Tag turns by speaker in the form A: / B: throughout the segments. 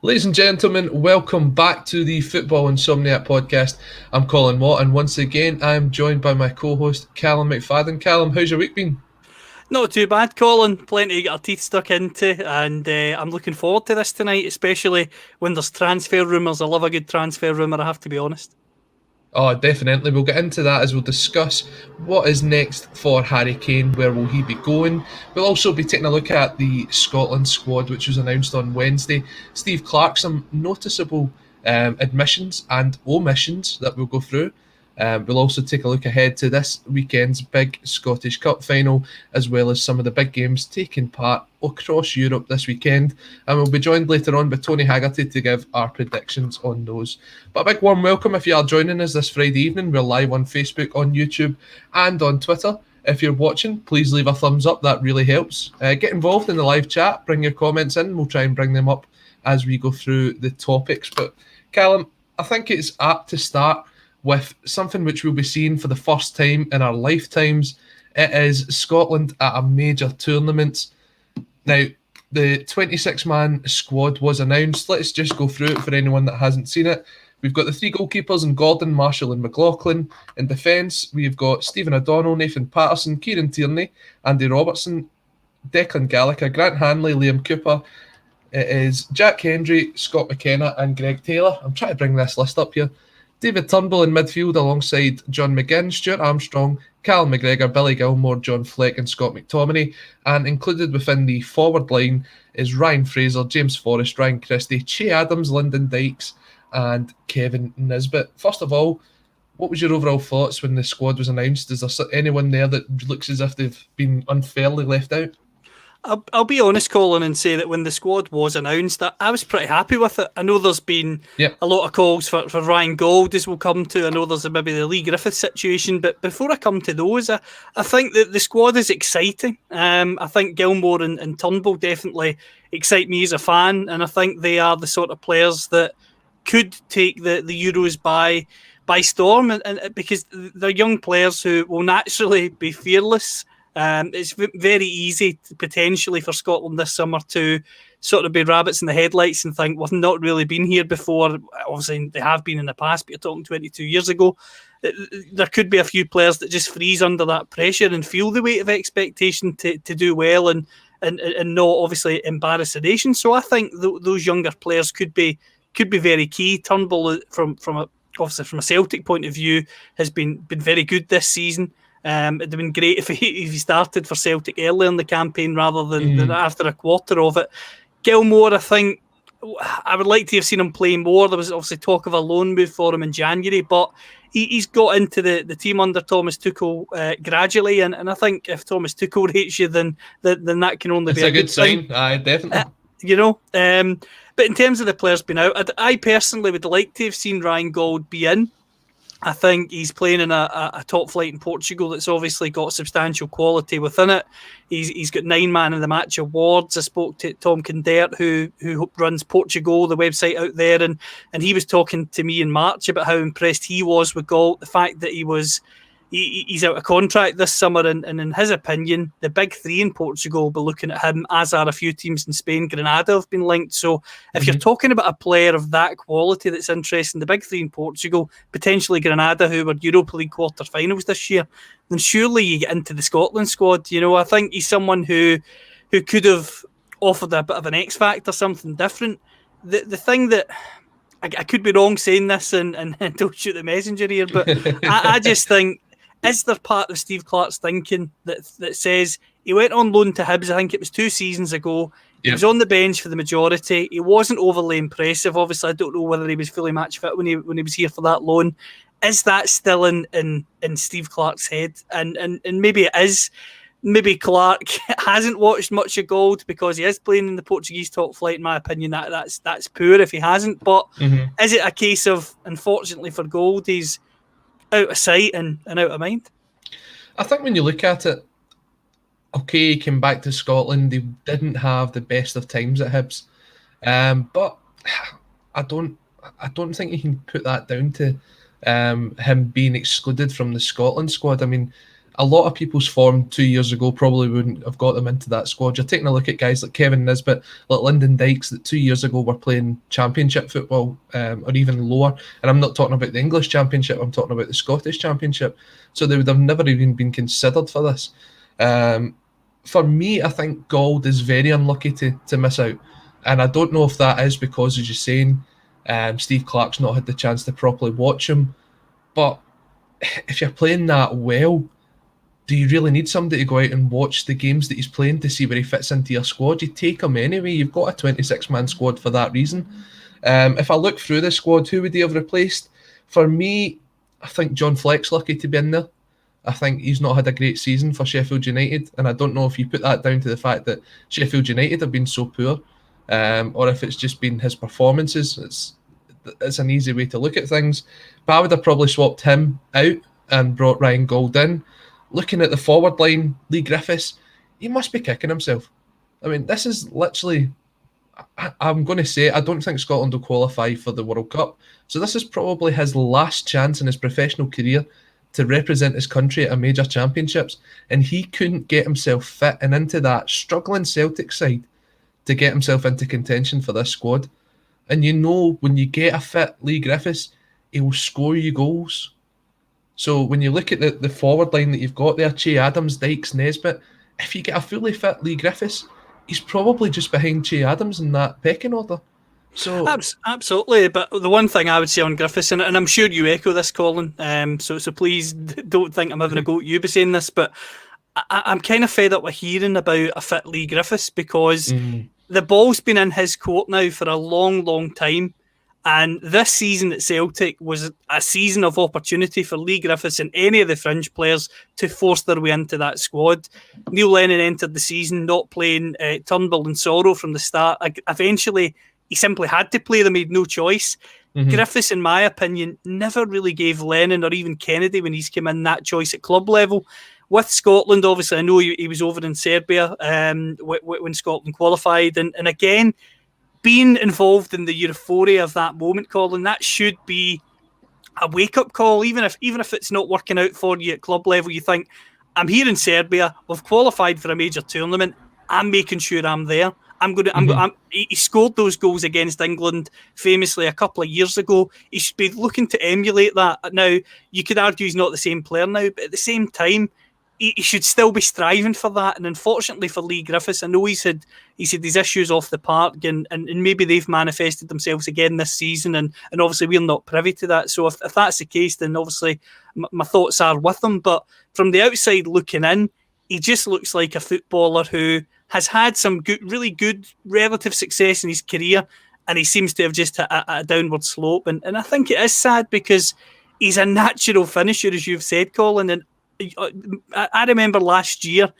A: Ladies and gentlemen, welcome back to the Football Insomniac podcast. I'm Colin Watt, and once again, I'm joined by my co-host Callum McFadden. Callum, how's your week been?
B: Not too bad, Colin. Plenty to get our teeth stuck into, and I'm looking forward to this tonight, especially when there's transfer rumours. I love a good transfer rumour, I have to be honest.
A: Oh, definitely. We'll get into that as we'll discuss what is next for Harry Kane, where will he be going. We'll also be taking a look at the Scotland squad, which was announced on Wednesday. Steve Clarke, some noticeable admissions and omissions that we'll go through. We'll also take a look ahead to this weekend's big Scottish Cup final, as well as some of the big games taking part across Europe this weekend. And we'll be joined later on by Tony Haggerty to give our predictions on those. But a big warm welcome if you are joining us this Friday evening. We're live on Facebook, on YouTube, and on Twitter. If you're watching, please leave a thumbs up. That really helps. Get involved in the live chat. Bring your comments in. We'll try and bring them up as we go through the topics. But Callum, I think it's apt to start with something which we'll be seeing for the first time in our lifetimes. It is Scotland at a major tournament. Now, the 26-man squad was announced. Let's just go through it for anyone that hasn't seen it. We've got the three goalkeepers in Gordon, Marshall and McLaughlin. In defence, we've got Stephen O'Donnell, Nathan Patterson, Kieran Tierney, Andy Robertson, Declan Gallagher, Grant Hanley, Liam Cooper. It is Jack Hendry, Scott McKenna and Greg Taylor. I'm trying to bring this list up here. David Turnbull in midfield alongside John McGinn, Stuart Armstrong, Callum McGregor, Billy Gilmore, John Fleck and Scott McTominay. And included within the forward line is Ryan Fraser, James Forrest, Ryan Christie, Che Adams, Lyndon Dykes and Kevin Nisbet. First of all, what was your overall thoughts when the squad was announced? Is there anyone there that looks as if they've been unfairly left out?
B: I'll be honest, Colin, and say that when the squad was announced, I was pretty happy with it. I know there's been a lot of calls for Ryan Gold, as we'll come to. I know there's maybe the Lee Griffiths situation, but before I come to those, I think that the squad is exciting. I think Gilmore and Turnbull definitely excite me as a fan, and I think they are the sort of players that could take the Euros by storm, and because they're young players who will naturally be fearless. It's very easy potentially for Scotland this summer to sort of be rabbits in the headlights and think, we've not really been here before. Obviously, they have been in the past, but you're talking 22 years ago. There could be a few players that just freeze under that pressure and feel the weight of expectation to do well and not obviously embarrass the nation. So I think those younger players could be very key. Turnbull, from a Celtic point of view, has been very good this season. It'd have been great if he started for Celtic early in the campaign rather than after a quarter of it. Gilmore, I think I would like to have seen him play more. There was obviously talk of a loan move for him in January, but he's got into the team under Thomas Tuchel gradually, and I think if Thomas Tuchel rates you, then that can only be a good
A: sign. Aye, definitely.
B: But in terms of the players being out, I personally would like to have seen Ryan Gold be in. I think he's playing in a top flight in Portugal that's obviously got substantial quality within it. He's got 9 Man of the Match awards. I spoke to Tom Kindert, who runs Portugal, the website out there, and he was talking to me in March about how impressed he was with Galt, the fact that he's out of contract this summer, and in his opinion, the big three in Portugal will be looking at him, as are a few teams in Spain. Granada have been linked. So if you're talking about a player of that quality that's interesting, the big three in Portugal, potentially Granada, who were Europa League quarter-finals this year, then surely you get into the Scotland squad. I think he's someone who could have offered a bit of an X factor, something different. The thing that I could be wrong saying this, and don't shoot the messenger here, but I just think, is there part of Steve Clarke's thinking that says he went on loan to Hibs, I think it was 2 seasons ago. He was on the bench for the majority. He wasn't overly impressive. Obviously, I don't know whether he was fully match fit when he was here for that loan. Is that still in Steve Clarke's head? And maybe it is. Maybe Clarke hasn't watched much of Gold because he is playing in the Portuguese top flight. In my opinion, that's poor if he hasn't. But is it a case of, unfortunately for Gold, he's out of sight and out of mind?
A: I think when you look at it, okay, he came back to Scotland. He didn't have the best of times at Hibs, but I don't think you can put that down to him being excluded from the Scotland squad. I mean, a lot of people's form 2 years ago probably wouldn't have got them into that squad. You're taking a look at guys like Kevin Nisbet, like Lyndon Dykes, that 2 years ago were playing championship football, or even lower. And I'm not talking about the English championship, I'm talking about the Scottish championship. So they would have never even been considered for this. For me, I think Gold is very unlucky to miss out. And I don't know if that is because, as you're saying, Steve Clarke's not had the chance to properly watch him. But if you're playing that well, do you really need somebody to go out and watch the games that he's playing to see where he fits into your squad? You take him anyway. You've got a 26-man squad for that reason. If I look through the squad, who would he have replaced? For me, I think John Fleck's lucky to be in there. I think he's not had a great season for Sheffield United, and I don't know if you put that down to the fact that Sheffield United have been so poor, or if it's just been his performances. It's an easy way to look at things. But I would have probably swapped him out and brought Ryan Gauld in. Looking at the forward line, Lee Griffiths, he must be kicking himself. I mean, this is literally... I'm going to say, I don't think Scotland will qualify for the World Cup. So this is probably his last chance in his professional career to represent his country at a major championships. And he couldn't get himself fit and into that struggling Celtic side to get himself into contention for this squad. And you know, when you get a fit Lee Griffiths, he will score you goals. So when you look at the forward line that you've got there, Che Adams, Dykes, Nisbet, if you get a fully fit Lee Griffiths, he's probably just behind Che Adams in that pecking order. So
B: absolutely, but the one thing I would say on Griffiths, and I'm sure you echo this, Colin, so please don't think I'm having a go at you by saying this, but I'm kind of fed up with hearing about a fit Lee Griffiths, because the ball's been in his court now for a long, long time. And this season at Celtic was a season of opportunity for Lee Griffiths and any of the fringe players to force their way into that squad. Neil Lennon entered the season not playing Turnbull and Sorrow from the start. Eventually, he simply had to play them, he had no choice. Griffiths, in my opinion, never really gave Lennon or even Kennedy, when he's come in, that choice at club level. With Scotland, obviously, I know he was over in Serbia when Scotland qualified. And again, being involved in the euphoria of that moment, Colin, that should be a wake-up call. Even if it's not working out for you at club level, you think, I'm here in Serbia, we've qualified for a major tournament, I'm making sure I'm there. He scored those goals against England famously a couple of years ago. He should be looking to emulate that. Now, you could argue he's not the same player now, but at the same time, he should still be striving for that. And unfortunately for Lee Griffiths, I know he's had his issues off the park, and maybe they've manifested themselves again this season, and obviously we're not privy to that. So if that's the case, then obviously my thoughts are with him. But from the outside looking in, he just looks like a footballer who has had some really good relative success in his career, and he seems to have just hit a downward slope. And I think it is sad, because he's a natural finisher, as you've said, Colin. And I remember last year,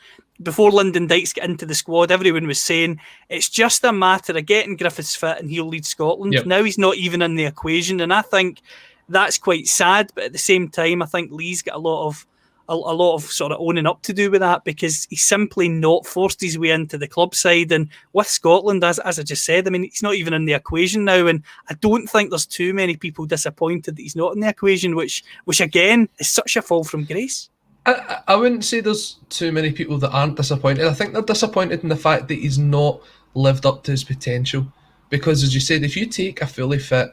B: before Lyndon Dykes got into the squad, everyone was saying it's just a matter of getting Griffiths fit and he'll lead Scotland. Yep. Now he's not even in the equation, and I think that's quite sad. But at the same time, I think Lee's got a lot of sort of owning up to do with that, because he's simply not forced his way into the club side. And with Scotland, as I just said, I mean, he's not even in the equation now, and I don't think there's too many people disappointed that he's not in the equation, which again is such a fall from grace.
A: I wouldn't say there's too many people that aren't disappointed. I think they're disappointed in the fact that he's not lived up to his potential. Because, as you said, if you take a fully fit,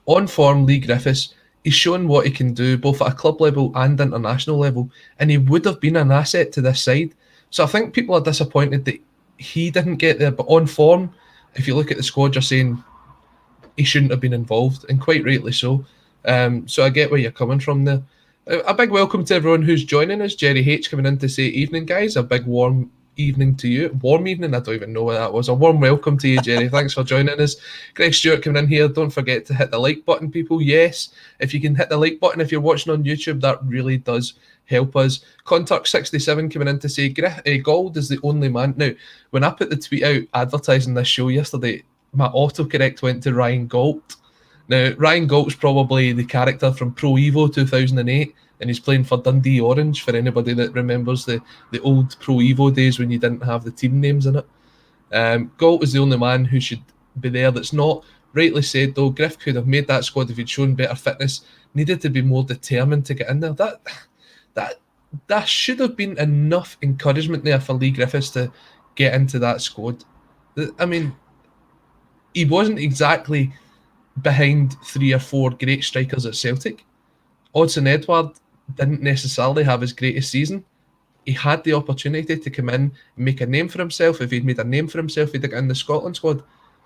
A: on-form Lee Griffiths, he's shown what he can do, both at a club level and international level, and he would have been an asset to this side. So I think people are disappointed that he didn't get there. But on form, if you look at the squad, you're saying he shouldn't have been involved, and quite rightly so. So I get where you're coming from there. A big welcome to everyone who's joining us. Jerry H coming in to say evening, guys. A big warm evening to you. Warm evening? I don't even know what that was. A warm welcome to you, Jerry. Thanks for joining us. Greg Stewart coming in here. Don't forget to hit the like button, people. Yes, if you can hit the like button if you're watching on YouTube, that really does help us. Contact67 coming in to say Gold is the only man. Now, when I put the tweet out advertising this show yesterday, my autocorrect went to Ryan Gault. Now, Ryan Gault's probably the character from Pro Evo 2008, and he's playing for Dundee Orange, for anybody that remembers the old Pro Evo days when you didn't have the team names in it. Gault is the only man who should be there that's not. Rightly said, though, Griff could have made that squad if he'd shown better fitness, needed to be more determined to get in there. that should have been enough encouragement there for Lee Griffiths to get into that squad. I mean, he wasn't exactly behind 3 or 4 great strikers at Celtic. Odsonne Edouard didn't necessarily have his greatest season. He had the opportunity to come in and make a name for himself. If he'd made a name for himself, he'd get in the Scotland squad.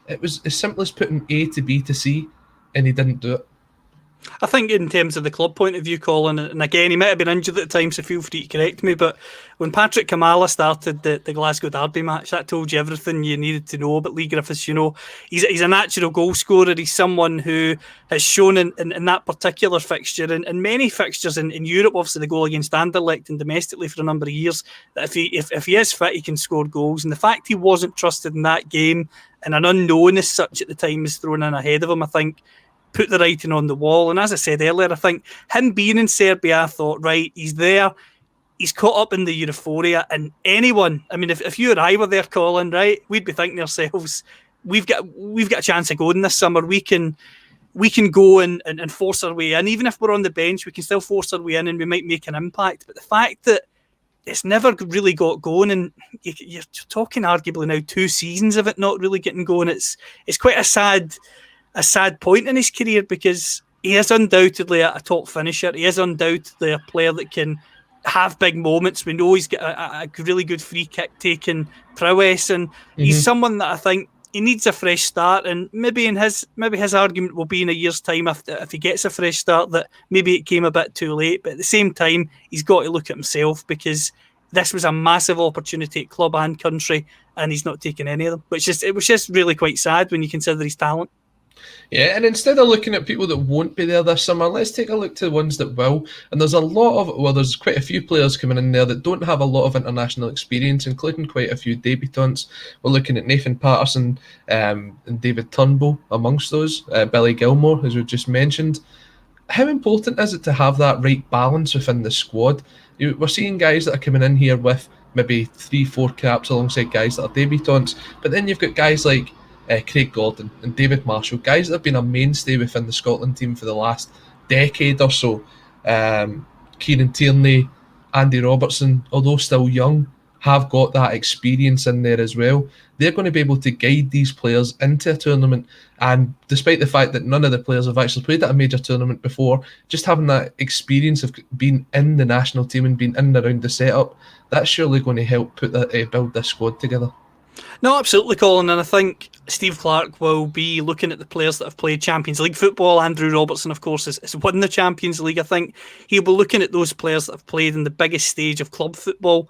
A: It was as simple as putting A to B to C, and he didn't do it.
B: I think in terms of the club point of view, Colin, and again, he might have been injured at the time, so feel free to correct me, but when Patrick Kamala started the Glasgow Derby match, that told you everything you needed to know about Lee Griffiths. You know, he's a natural goal scorer. He's someone who has shown in that particular fixture and many fixtures in Europe, obviously the goal against Anderlecht and domestically for a number of years, that if he is fit, he can score goals. And the fact he wasn't trusted in that game and an unknown as such at the time is thrown in ahead of him, I think, put the writing on the wall. And as I said earlier, I think him being in Serbia, I thought, right, he's there, he's caught up in the euphoria, and anyone, I mean, if you or I were there, Colin, right, we'd be thinking to ourselves, we've got a chance of going this summer. We can go and force our way in. Even if we're on the bench, we can still force our way in and we might make an impact. But the fact that it's never really got going, and you're talking arguably now 2 seasons of it not really getting going, it's quite a sad point in his career, because he is undoubtedly a top finisher. He is undoubtedly a player that can have big moments. We know he's got a really good free kick taking prowess, and he's someone that I think he needs a fresh start. And maybe his argument will be in a year's time, if he gets a fresh start, that maybe it came a bit too late. But at the same time, he's got to look at himself, because this was a massive opportunity at club and country, and he's not taking any of them. It was just really quite sad when you consider his talent.
A: Yeah, and instead of looking at people that won't be there this summer, let's take a look to the ones that will. And there's there's quite a few players coming in there that don't have a lot of international experience, including quite a few debutants. We're looking at Nathan Patterson and David Turnbull amongst those, Billy Gilmore, as we've just mentioned. How important is it to have that right balance within the squad? We're seeing guys that are coming in here with maybe 3-4 caps alongside guys that are debutants, but then you've got guys like Craig Gordon and David Marshall, guys that have been a mainstay within the Scotland team for the last decade or so. Kieran Tierney, Andy Robertson, although still young, have got that experience in there as well. They're going to be able to guide these players into a tournament, and despite the fact that none of the players have actually played at a major tournament before, just having that experience of being in the national team and being in and around the setup, that's surely going to help build this squad together.
B: No, absolutely, Colin, and I think Steve Clarke will be looking at the players that have played Champions League football. Andrew Robertson, of course, has won the Champions League. I think he'll be looking at those players that have played in the biggest stage of club football,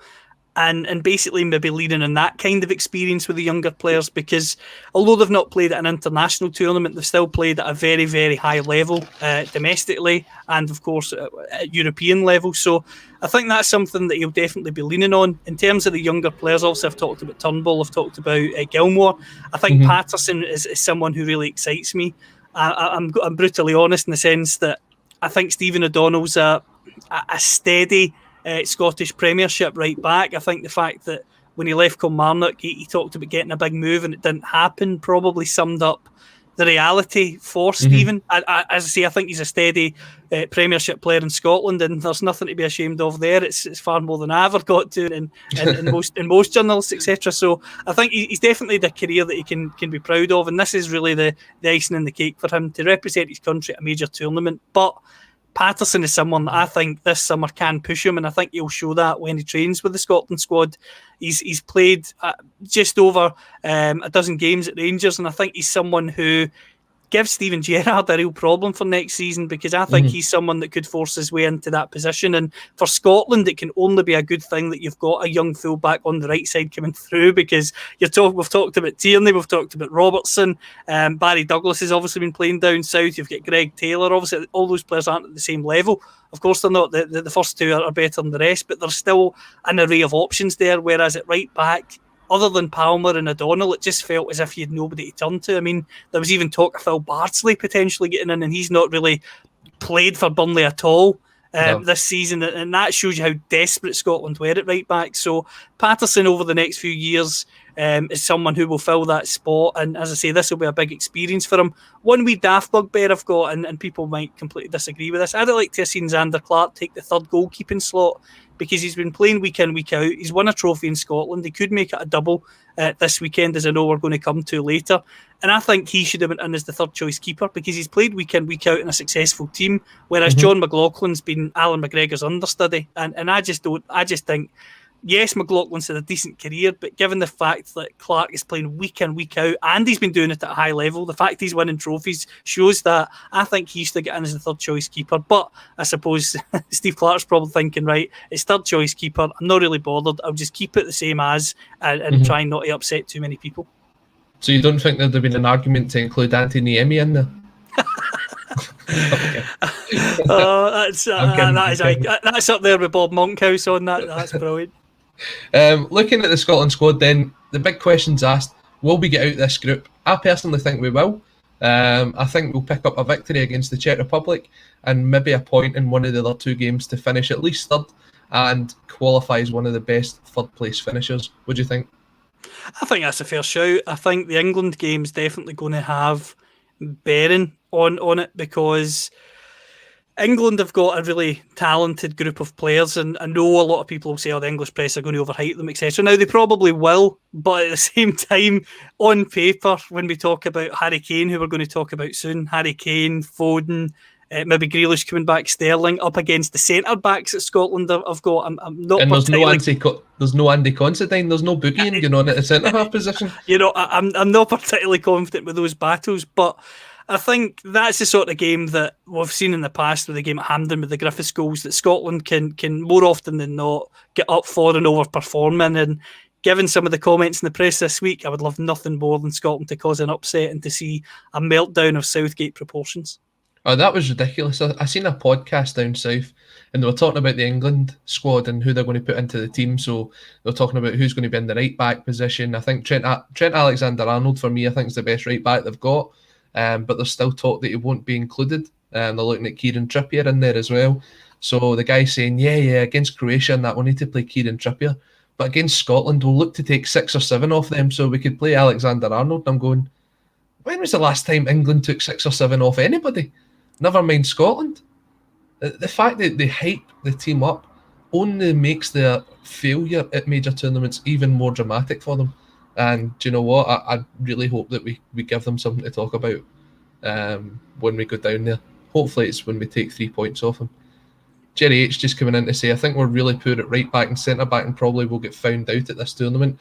B: and basically maybe leading on that kind of experience with the younger players, because although they've not played at an international tournament, they've still played at a very, very high level domestically and, of course, at European level. So I think that's something that he'll definitely be leaning on. In terms of the younger players, also I've talked about Turnbull, I've talked about Gilmore. I think Patterson is someone who really excites me. I'm brutally honest in the sense that I think Stephen O'Donnell's a steady Scottish Premiership right back. I think the fact that when he left Kilmarnock, he talked about getting a big move and it didn't happen, probably summed up the reality for Stephen. As I say, I think he's a steady Premiership player in Scotland, and there's nothing to be ashamed of there. It's far more than I ever got to in most journalists, etc. So I think he's definitely the career that he can be proud of, and this is really the icing in the cake for him to represent his country at a major tournament. But Patterson is someone that I think this summer can push him, and I think he'll show that when he trains with the Scotland squad. He's played just over a dozen games at Rangers, and I think he's someone who gives Steven Gerrard a real problem for next season, because I think he's someone that could force his way into that position. And for Scotland, it can only be a good thing that you've got a young fullback on the right side coming through, because we've talked about Tierney, we've talked about Robertson, Barry Douglas has obviously been playing down south, you've got Greg Taylor. Obviously all those players aren't at the same level. Of course they're not, the first two are better than the rest, but there's still an array of options there, whereas at right back, other than Palmer and O'Donnell, it just felt as if you had nobody to turn to. I mean, there was even talk of Phil Bardsley potentially getting in, and he's not really played for Burnley at all this season, and that shows you how desperate Scotland were at right back. So Patterson over the next few years is someone who will fill that spot, and as I say, this will be a big experience for him. One wee daft bugbear I've got, and people might completely disagree with this, I'd like to have seen Xander Clarke take the third goalkeeping slot, because he's been playing week in, week out. He's won a trophy in Scotland. He could make it a double this weekend, as I know we're going to come to later. And I think he should have been in as the third choice keeper because he's played week in, week out in a successful team, whereas John McLaughlin's been Alan McGregor's understudy. And I just think, yes, McLaughlin's had a decent career, but given the fact that Clarke is playing week in, week out, and he's been doing it at a high level, the fact he's winning trophies shows that I think he used to get in as the third choice keeper. But I suppose Steve Clarke's probably thinking, right, it's third choice keeper. I'm not really bothered. I'll just keep it the same as and try not to upset too many people.
A: So you don't think there'd have been an argument to include Anthony Emmy in there?
B: That's up there with Bob Monkhouse on that. That's brilliant.
A: Looking at the Scotland squad then, the big question's asked, will we get out this group? I personally think we will. I think we'll pick up a victory against the Czech Republic and maybe a point in one of the other two games to finish at least third and qualify as one of the best third place finishers. What do you think?
B: I think that's a fair shout. I think the England game's definitely going to have bearing on it because England have got a really talented group of players, and I know a lot of people will say, the English press are going to overhype them, etc. Now, they probably will, but at the same time, on paper, when we talk about Harry Kane, who we're going to talk about soon, Harry Kane, Foden, maybe Grealish coming back, Sterling, up against the centre-backs that Scotland have got, I'm not
A: and
B: particularly...
A: there's no Andy Considine, there's no boogieing going on at the centre-half position.
B: I'm not particularly confident with those battles, but I think that's the sort of game that we've seen in the past with the game at Hampden with the Griffiths goals that Scotland can more often than not get up for and overperform in. And given some of the comments in the press this week, I would love nothing more than Scotland to cause an upset and to see a meltdown of Southgate proportions.
A: Oh, that was ridiculous. I seen a podcast down south and they were talking about the England squad and who they're going to put into the team. So they were talking about who's going to be in the right back position. I think Trent Alexander-Arnold, for me, I think is the best right back they've got. But there's still talk that he won't be included. They're looking at Kieran Trippier in there as well. So the guy's saying, yeah, against Croatia and that, we'll need to play Kieran Trippier. But against Scotland, we'll look to take 6 or 7 off them so we could play Alexander-Arnold. I'm going, when was the last time England took 6 or 7 off anybody? Never mind Scotland. The fact that they hype the team up only makes their failure at major tournaments even more dramatic for them. And do you know what? I really hope that we give them something to talk about when we go down there. Hopefully it's when we take 3 points off them. Jerry H just coming in to say, I think we're really poor at right back and centre back and probably will get found out at this tournament.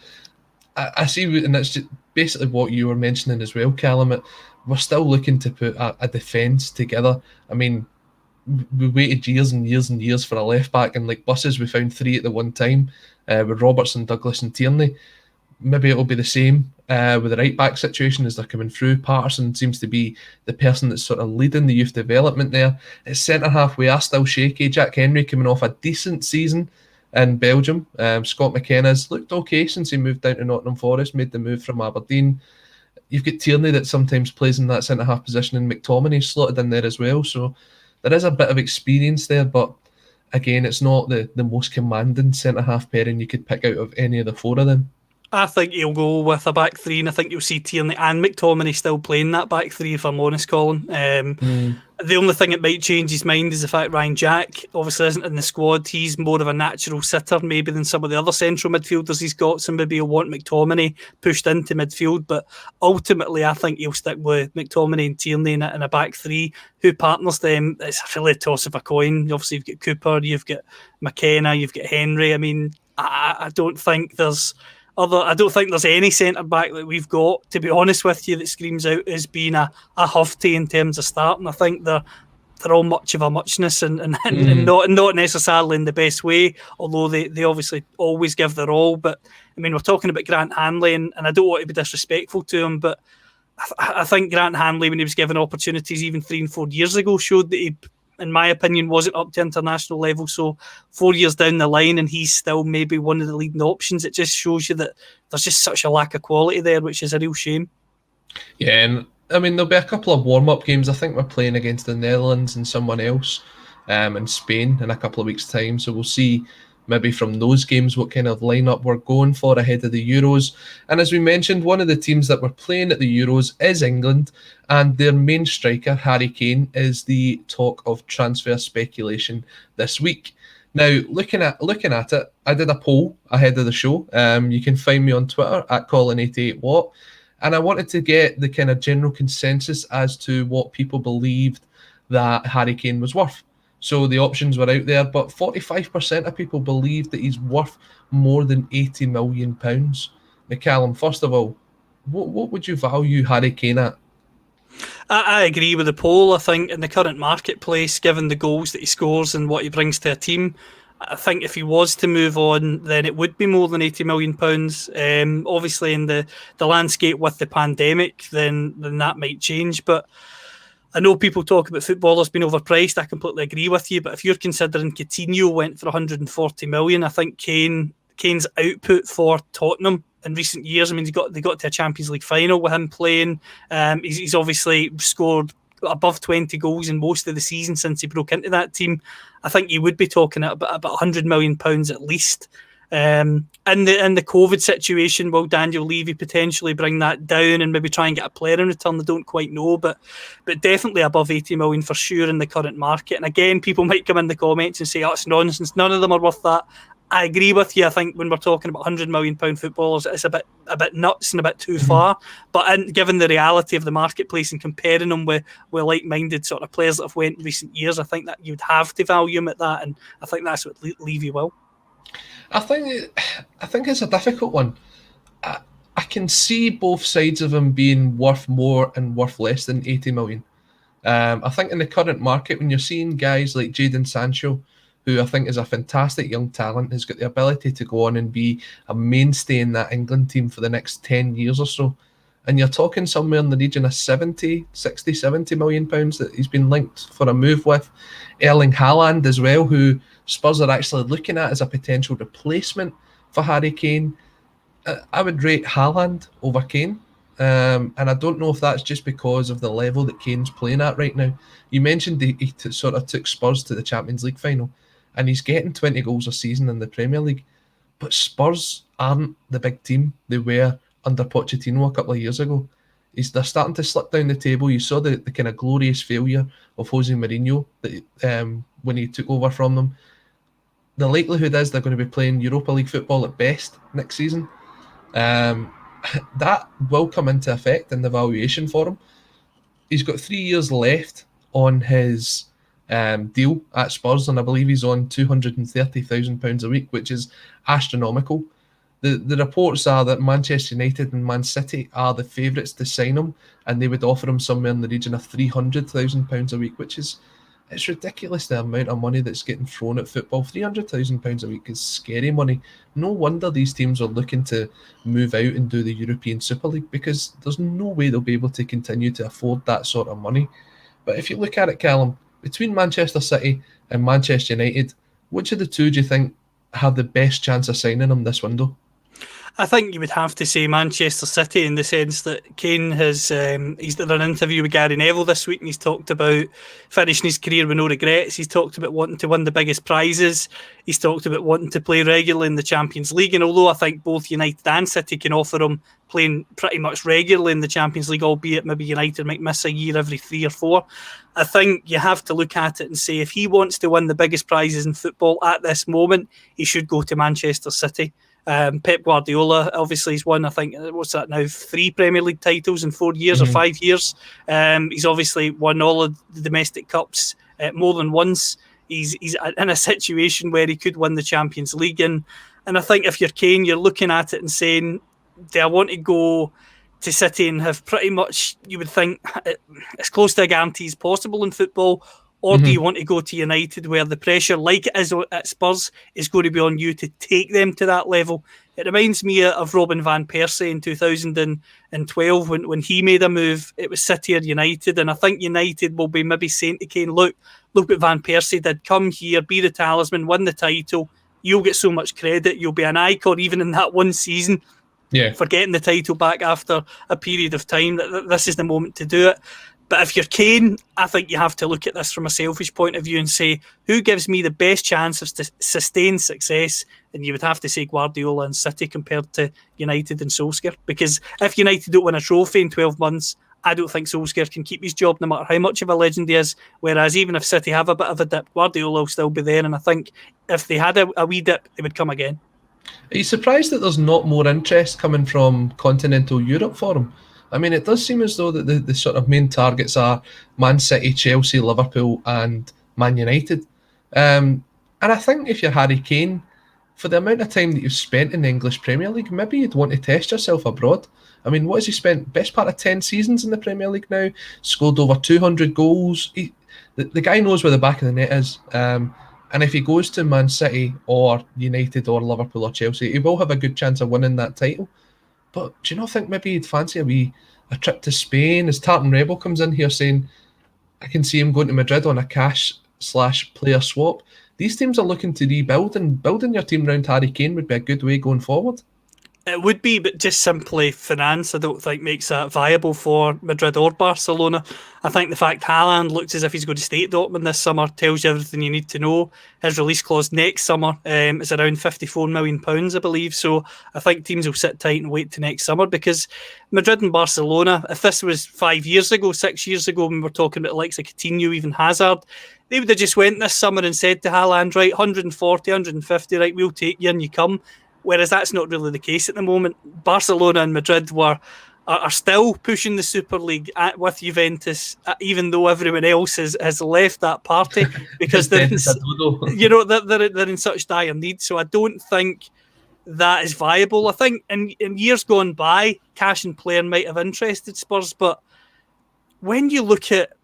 A: I see, and that's just basically what you were mentioning as well, Callum. We're still looking to put a defence together. I mean, we waited years and years and years for a left back, and like buses, we found 3 at the one time with Robertson, Douglas, and Tierney. Maybe it'll be the same with the right back situation as they're coming through. Patterson seems to be the person that's sort of leading the youth development there. At centre half, we are still shaky. Jack Henry coming off a decent season in Belgium. Scott McKenna's looked okay since he moved down to Nottingham Forest, made the move from Aberdeen. You've got Tierney that sometimes plays in that centre half position, and McTominay slotted in there as well. So there is a bit of experience there, but again, it's not the most commanding centre half pairing you could pick out of any of the 4 of them.
B: I think he'll go with a back 3, and I think you'll see Tierney and McTominay still playing that back 3, if I'm honest, Colin. The only thing that might change his mind is the fact Ryan Jack obviously isn't in the squad. He's more of a natural sitter maybe than some of the other central midfielders he's got, so maybe he'll want McTominay pushed into midfield, but ultimately I think he'll stick with McTominay and Tierney in a back 3. Who partners them? It's really a toss of a coin. Obviously you've got Cooper, you've got McKenna, you've got Henry. I mean, I don't think there's any centre-back that we've got, to be honest with you, that screams out as being a Huffty in terms of starting. I think they're all much of a muchness and not necessarily in the best way, although they obviously always give their all. But, I mean, we're talking about Grant Hanley, and I don't want to be disrespectful to him, but I think Grant Hanley, when he was given opportunities even 3 and 4 years ago, showed that he, in my opinion, wasn't up to international level. So 4 years down the line and he's still maybe one of the leading options, it just shows you that there's just such a lack of quality there, which is a real shame.
A: Yeah, and I mean, there'll be a couple of warm-up games. I think we're playing against the Netherlands and someone else in Spain in a couple of weeks' time. So we'll see maybe from those games what kind of lineup we're going for ahead of the Euros. And as we mentioned, one of the teams that we're playing at the Euros is England, and their main striker, Harry Kane, is the talk of transfer speculation this week. Now, looking at it, I did a poll ahead of the show. You can find me on Twitter at Colin88Watt, and I wanted to get the kind of general consensus as to what people believed that Harry Kane was worth. So the options were out there, but 45% of people believe that he's worth more than £80 million. McCallum, first of all, what would you value Harry Kane at?
B: I agree with the poll. I think in the current marketplace, given the goals that he scores and what he brings to a team, I think if he was to move on, then it would be more than £80 million. Obviously, in the landscape with the pandemic, then that might change. But I know people talk about footballers being overpriced. I completely agree with you. But if you're considering Coutinho went for 140 million, I think Kane's output for Tottenham in recent years, I mean, they got to a Champions League final with him playing. He's obviously scored above 20 goals in most of the season since he broke into that team. I think you would be talking about £100 million at least. In the COVID situation, will Daniel Levy potentially bring that down and maybe try and get a player in return? I don't quite know, but definitely above 80 million for sure in the current market. And again, people might come in the comments and say, "Oh, it's nonsense. None of them are worth that." I agree with you. I think when we're talking about £100 million footballers, it's a bit nuts and a bit too far. But given the reality of the marketplace and comparing them with like-minded sort of players that have went in recent years, I think that you'd have to value them at that, and I think that's what Levy will.
A: I think it's a difficult one. I can see both sides of him being worth more and worth less than 80 million. I think in the current market, when you're seeing guys like Jadon Sancho, who I think is a fantastic young talent, has got the ability to go on and be a mainstay in that England team for the next 10 years or so, and you're talking somewhere in the region of 70 million pounds that he's been linked for a move with. Erling Haaland as well, who Spurs are actually looking at as a potential replacement for Harry Kane. I would rate Haaland over Kane. And I don't know if that's just because of the level that Kane's playing at right now. You mentioned he sort of took Spurs to the Champions League final, and he's getting 20 goals a season in the Premier League. But Spurs aren't the big team they were under Pochettino a couple of years ago. They're starting to slip down the table. You saw the kind of glorious failure of Jose Mourinho that, when he took over from them. The likelihood is they're going to be playing Europa League football at best next season. That will come into effect in the valuation for him. He's got 3 years left on his deal at Spurs, and I believe he's on £230,000 a week, which is astronomical. The reports are that Manchester United and Man City are the favourites to sign him, and they would offer him somewhere in the region of £300,000 a week, which is it's ridiculous the amount of money that's getting thrown at football. £300,000 a week is scary money. No wonder these teams are looking to move out and do the European Super League, because there's no way they'll be able to continue to afford that sort of money. But if you look at it, Callum, between Manchester City and Manchester United, which of the two do you think have the best chance of signing him this window?
B: I think you would have to say Manchester City, in the sense that Kane has he's done an interview with Gary Neville this week, and he's talked about finishing his career with no regrets. He's talked about wanting to win the biggest prizes. He's talked about wanting to play regularly in the Champions League. And although I think both United and City can offer him playing pretty much regularly in the Champions League, albeit maybe United might miss a year every 3 or 4, I think you have to look at it and say if he wants to win the biggest prizes in football at this moment, he should go to Manchester City. Pep Guardiola obviously he's won, I think, what's that now, 3 Premier League titles in 4 years or 5 years. He's obviously won all of the domestic cups more than once. He's in a situation where he could win the Champions League, and I think if you're Kane, you're looking at it and saying, do I want to go to City and have pretty much, you would think, as close to a guarantee as possible in football, or do you want to go to United, where the pressure, like it is at Spurs, is going to be on you to take them to that level? It reminds me of Robin van Persie in 2012 when he made a move. It was City or United, and I think United will be maybe saying to Kane, look what Van Persie did. Come here, be the talisman, win the title. You'll get so much credit. You'll be an icon even in that one season.
A: Yeah,
B: for getting the title back after a period of time. This is the moment to do it. But if you're Kane, I think you have to look at this from a selfish point of view and say, who gives me the best chance of sustained success? And you would have to say Guardiola and City compared to United and Solskjaer. Because if United don't win a trophy in 12 months, I don't think Solskjaer can keep his job no matter how much of a legend he is. Whereas even if City have a bit of a dip, Guardiola will still be there. And I think if they had a wee dip, they would come again.
A: Are you surprised that there's not more interest coming from continental Europe for him? I mean, it does seem as though that the sort of main targets are Man City, Chelsea, Liverpool, and Man United. And I think if you're Harry Kane, for the amount of time that you've spent in the English Premier League, maybe you'd want to test yourself abroad. I mean, what has he spent? Best part of 10 seasons in the Premier League now, scored over 200 goals. The guy knows where the back of the net is. And if he goes to Man City or United or Liverpool or Chelsea, he will have a good chance of winning that title. But do you not think maybe he'd fancy a trip to Spain? As Tartan Rebel comes in here saying, I can see him going to Madrid on a cash/player swap. These teams are looking to rebuild, and building your team around Harry Kane would be a good way going forward.
B: It would be, but just simply finance, I don't think makes that viable for Madrid or Barcelona. I think the fact Haaland looks as if he's going to stay at Dortmund this summer tells you everything you need to know. His release clause next summer is around £54 million, I believe. So I think teams will sit tight and wait to next summer, because Madrid and Barcelona, if this was 5 years ago, 6 years ago, when we were talking about the likes of Coutinho, even Hazard, they would have just went this summer and said to Haaland, right, 140, 150, right, we'll take you and you come. Whereas that's not really the case at the moment. Barcelona and Madrid are still pushing the Super League with Juventus, even though everyone else has left that party, because they're in such dire need. So I don't think that is viable. I think in years gone by, cash and player might have interested Spurs, but when you look at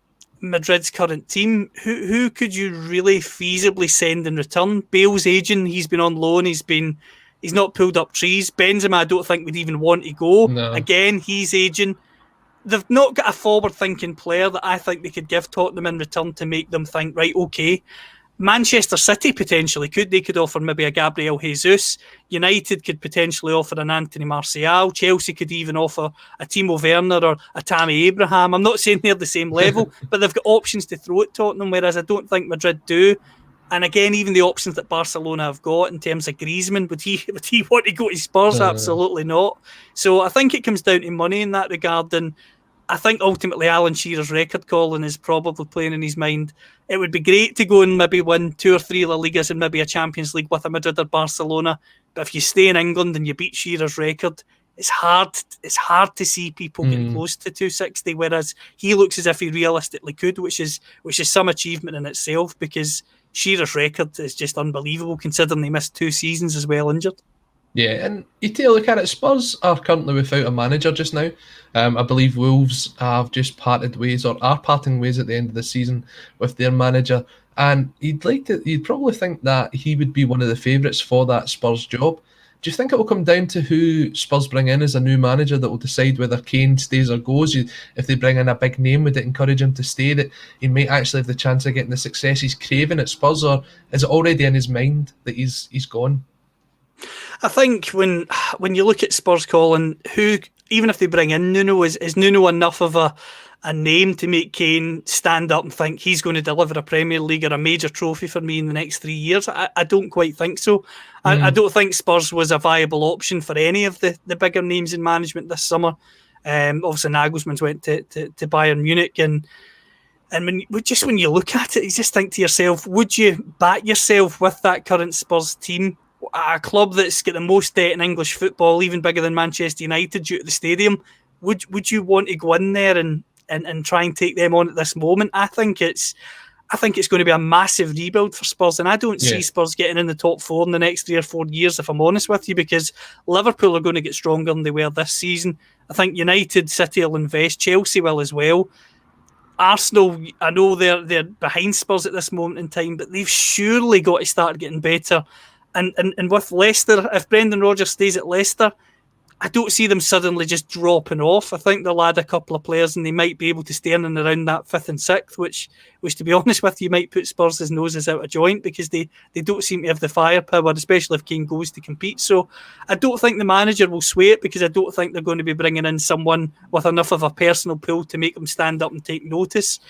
B: Madrid's current team, who could you really feasibly send in return? Bale's aging, he's been on loan, he's not pulled up trees. Benzema, I don't think would even want to go. No. Again, he's aging. They've not got a forward-thinking player that I think they could give Tottenham in return to make them think, right, okay. Manchester City potentially could. They could offer maybe a Gabriel Jesus. United could potentially offer an Anthony Martial. Chelsea could even offer a Timo Werner or a Tammy Abraham. I'm not saying they're the same level, but they've got options to throw at Tottenham, whereas I don't think Madrid do. And again, even the options that Barcelona have got in terms of Griezmann, would he want to go to Spurs? No. Absolutely not. So I think it comes down to money in that regard. And I think ultimately Alan Shearer's record calling is probably playing in his mind. It would be great to go and maybe win 2 or 3 La Ligas and maybe a Champions League with a Madrid or Barcelona. But if you stay in England and you beat Shearer's record, it's hard to see people getting close to 260, whereas he looks as if he realistically could, which is some achievement in itself, because Shearer's record is just unbelievable considering he missed 2 seasons as well injured.
A: Yeah, and you take a look at it, Spurs are currently without a manager just now. I believe Wolves have just parted ways, or are parting ways at the end of the season with their manager. And you'd probably think that he would be one of the favourites for that Spurs job. Do you think it will come down to who Spurs bring in as a new manager that will decide whether Kane stays or goes? If they bring in a big name, would it encourage him to stay, that he might actually have the chance of getting the success he's craving at Spurs, or is it already in his mind that he's gone?
B: I think when you look at Spurs, Colin, even if they bring in Nuno, is Nuno enough of a name to make Kane stand up and think he's going to deliver a Premier League or a major trophy for me in the next 3 years? I don't quite think so. I don't think Spurs was a viable option for any of the bigger names in management this summer. Obviously, Nagelsmann's went to Bayern Munich, and when you look at it, you just think to yourself, would you back yourself with that current Spurs team? A club that's got the most debt in English football, even bigger than Manchester United due to the stadium. Would you want to go in there and try and take them on at this moment? I think it's going to be a massive rebuild for Spurs, and I don't see Spurs getting in the top 4 in the next 3 or 4 years, if I'm honest with you, because Liverpool are going to get stronger than they were this season. I think United, City will invest, Chelsea will as well. Arsenal, I know they're behind Spurs at this moment in time, but they've surely got to start getting better. And with Leicester, if Brendan Rodgers stays at Leicester, I don't see them suddenly just dropping off. I think they'll add a couple of players and they might be able to stay in and around that 5th and 6th, which to be honest with you, might put Spurs' noses out of joint, because they don't seem to have the firepower, especially if Kane goes to compete. So I don't think the manager will sway it, because I don't think they're going to be bringing in someone with enough of a personal pull to make them stand up and take notice.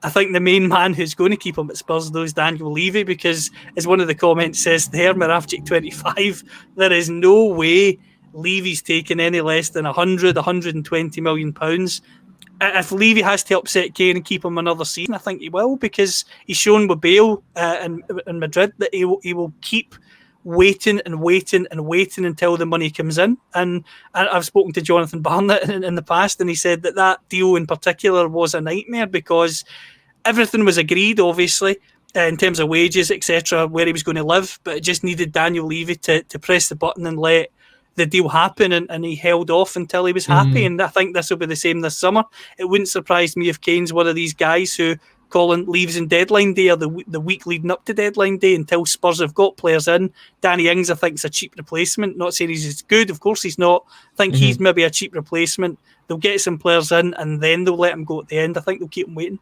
B: I think the main man who's going to keep him at Spurs, though, is Daniel Levy, because, as one of the comments says there, Mirafchik25, there is no way Levy's taking any less than 100, 120 million pounds. if Levy has to upset Kane and keep him another season, I think he will, because he's shown with Bale in Madrid that he will keep waiting and waiting and waiting until the money comes in. And I've spoken to Jonathan Barnett in the past, and he said that deal in particular was a nightmare because everything was agreed, obviously, in terms of wages, etc., where he was going to live, but it just needed Daniel Levy to press the button and let the deal happen, and he held off until he was happy. And I think this will be the same this summer. It wouldn't surprise me if Kane's one of these guys who Colin leaves in deadline day or the week leading up to deadline day until Spurs have got players in. Danny Ings, I think, is a cheap replacement. Not saying he's as good, of course he's not. I think he's maybe a cheap replacement. They'll get some players in and then they'll let him go at the end. I think they'll keep him waiting.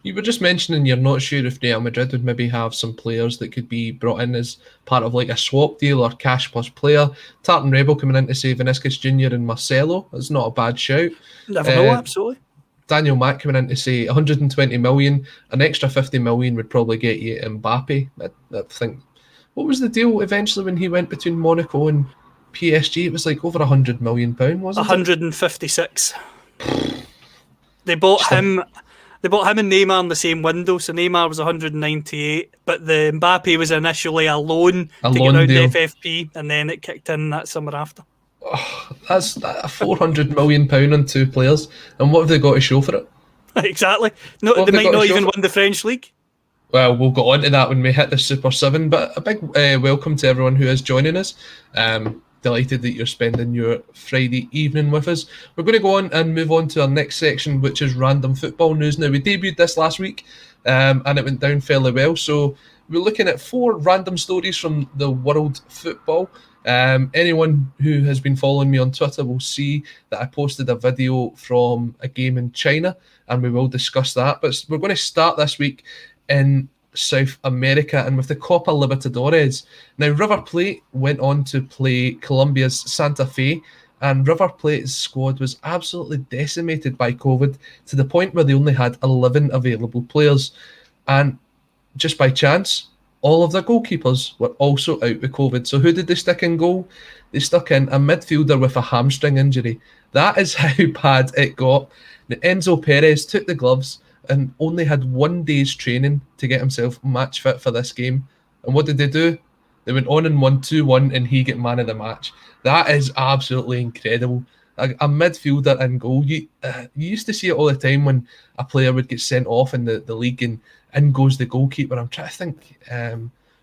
A: You were just mentioning you're not sure if Real Madrid would maybe have some players that could be brought in as part of like a swap deal or cash plus player. Tartan Rebel coming in to say Vinicius Jr. and Marcelo. That's not a bad shout.
B: Never know, absolutely.
A: Daniel Mack coming in to say 120 million, an extra 50 million would probably get you Mbappe. I think, what was the deal eventually when he went between Monaco and PSG? It was like over £100 million, wasn't it?
B: 156. They bought him. They bought him and Neymar in the same window, so Neymar was 198, but the Mbappe was initially a loan to get out the FFP, and then it kicked in that summer after.
A: Oh, that's £400 million on two players, and what have they got to show for it?
B: Exactly. No, they might not even win the French league.
A: Well, we'll get on to that when we hit the Super 7, but a big welcome to everyone who is joining us. Delighted that you're spending your Friday evening with us. We're going to go on and move on to our next section, which is random football news. Now, we debuted this last week, and it went down fairly well. So we're looking at 4 random stories from the world football. Anyone who has been following me on Twitter will see that I posted a video from a game in China, and we will discuss that. But we're going to start this week in South America and with the Copa Libertadores. Now, River Plate went on to play Colombia's Santa Fe, and River Plate's squad was absolutely decimated by COVID to the point where they only had 11 available players. And just by chance, all of their goalkeepers were also out with COVID. So who did they stick in goal? They stuck in a midfielder with a hamstring injury. That is how bad it got. Now, Enzo Perez took the gloves and only had 1 day's training to get himself match fit for this game. And what did they do? They went on and won 2-1, and he got man of the match. That is absolutely incredible. A midfielder in goal. You used to see it all the time when a player would get sent off in the league and in goes the goalkeeper. I'm trying to think,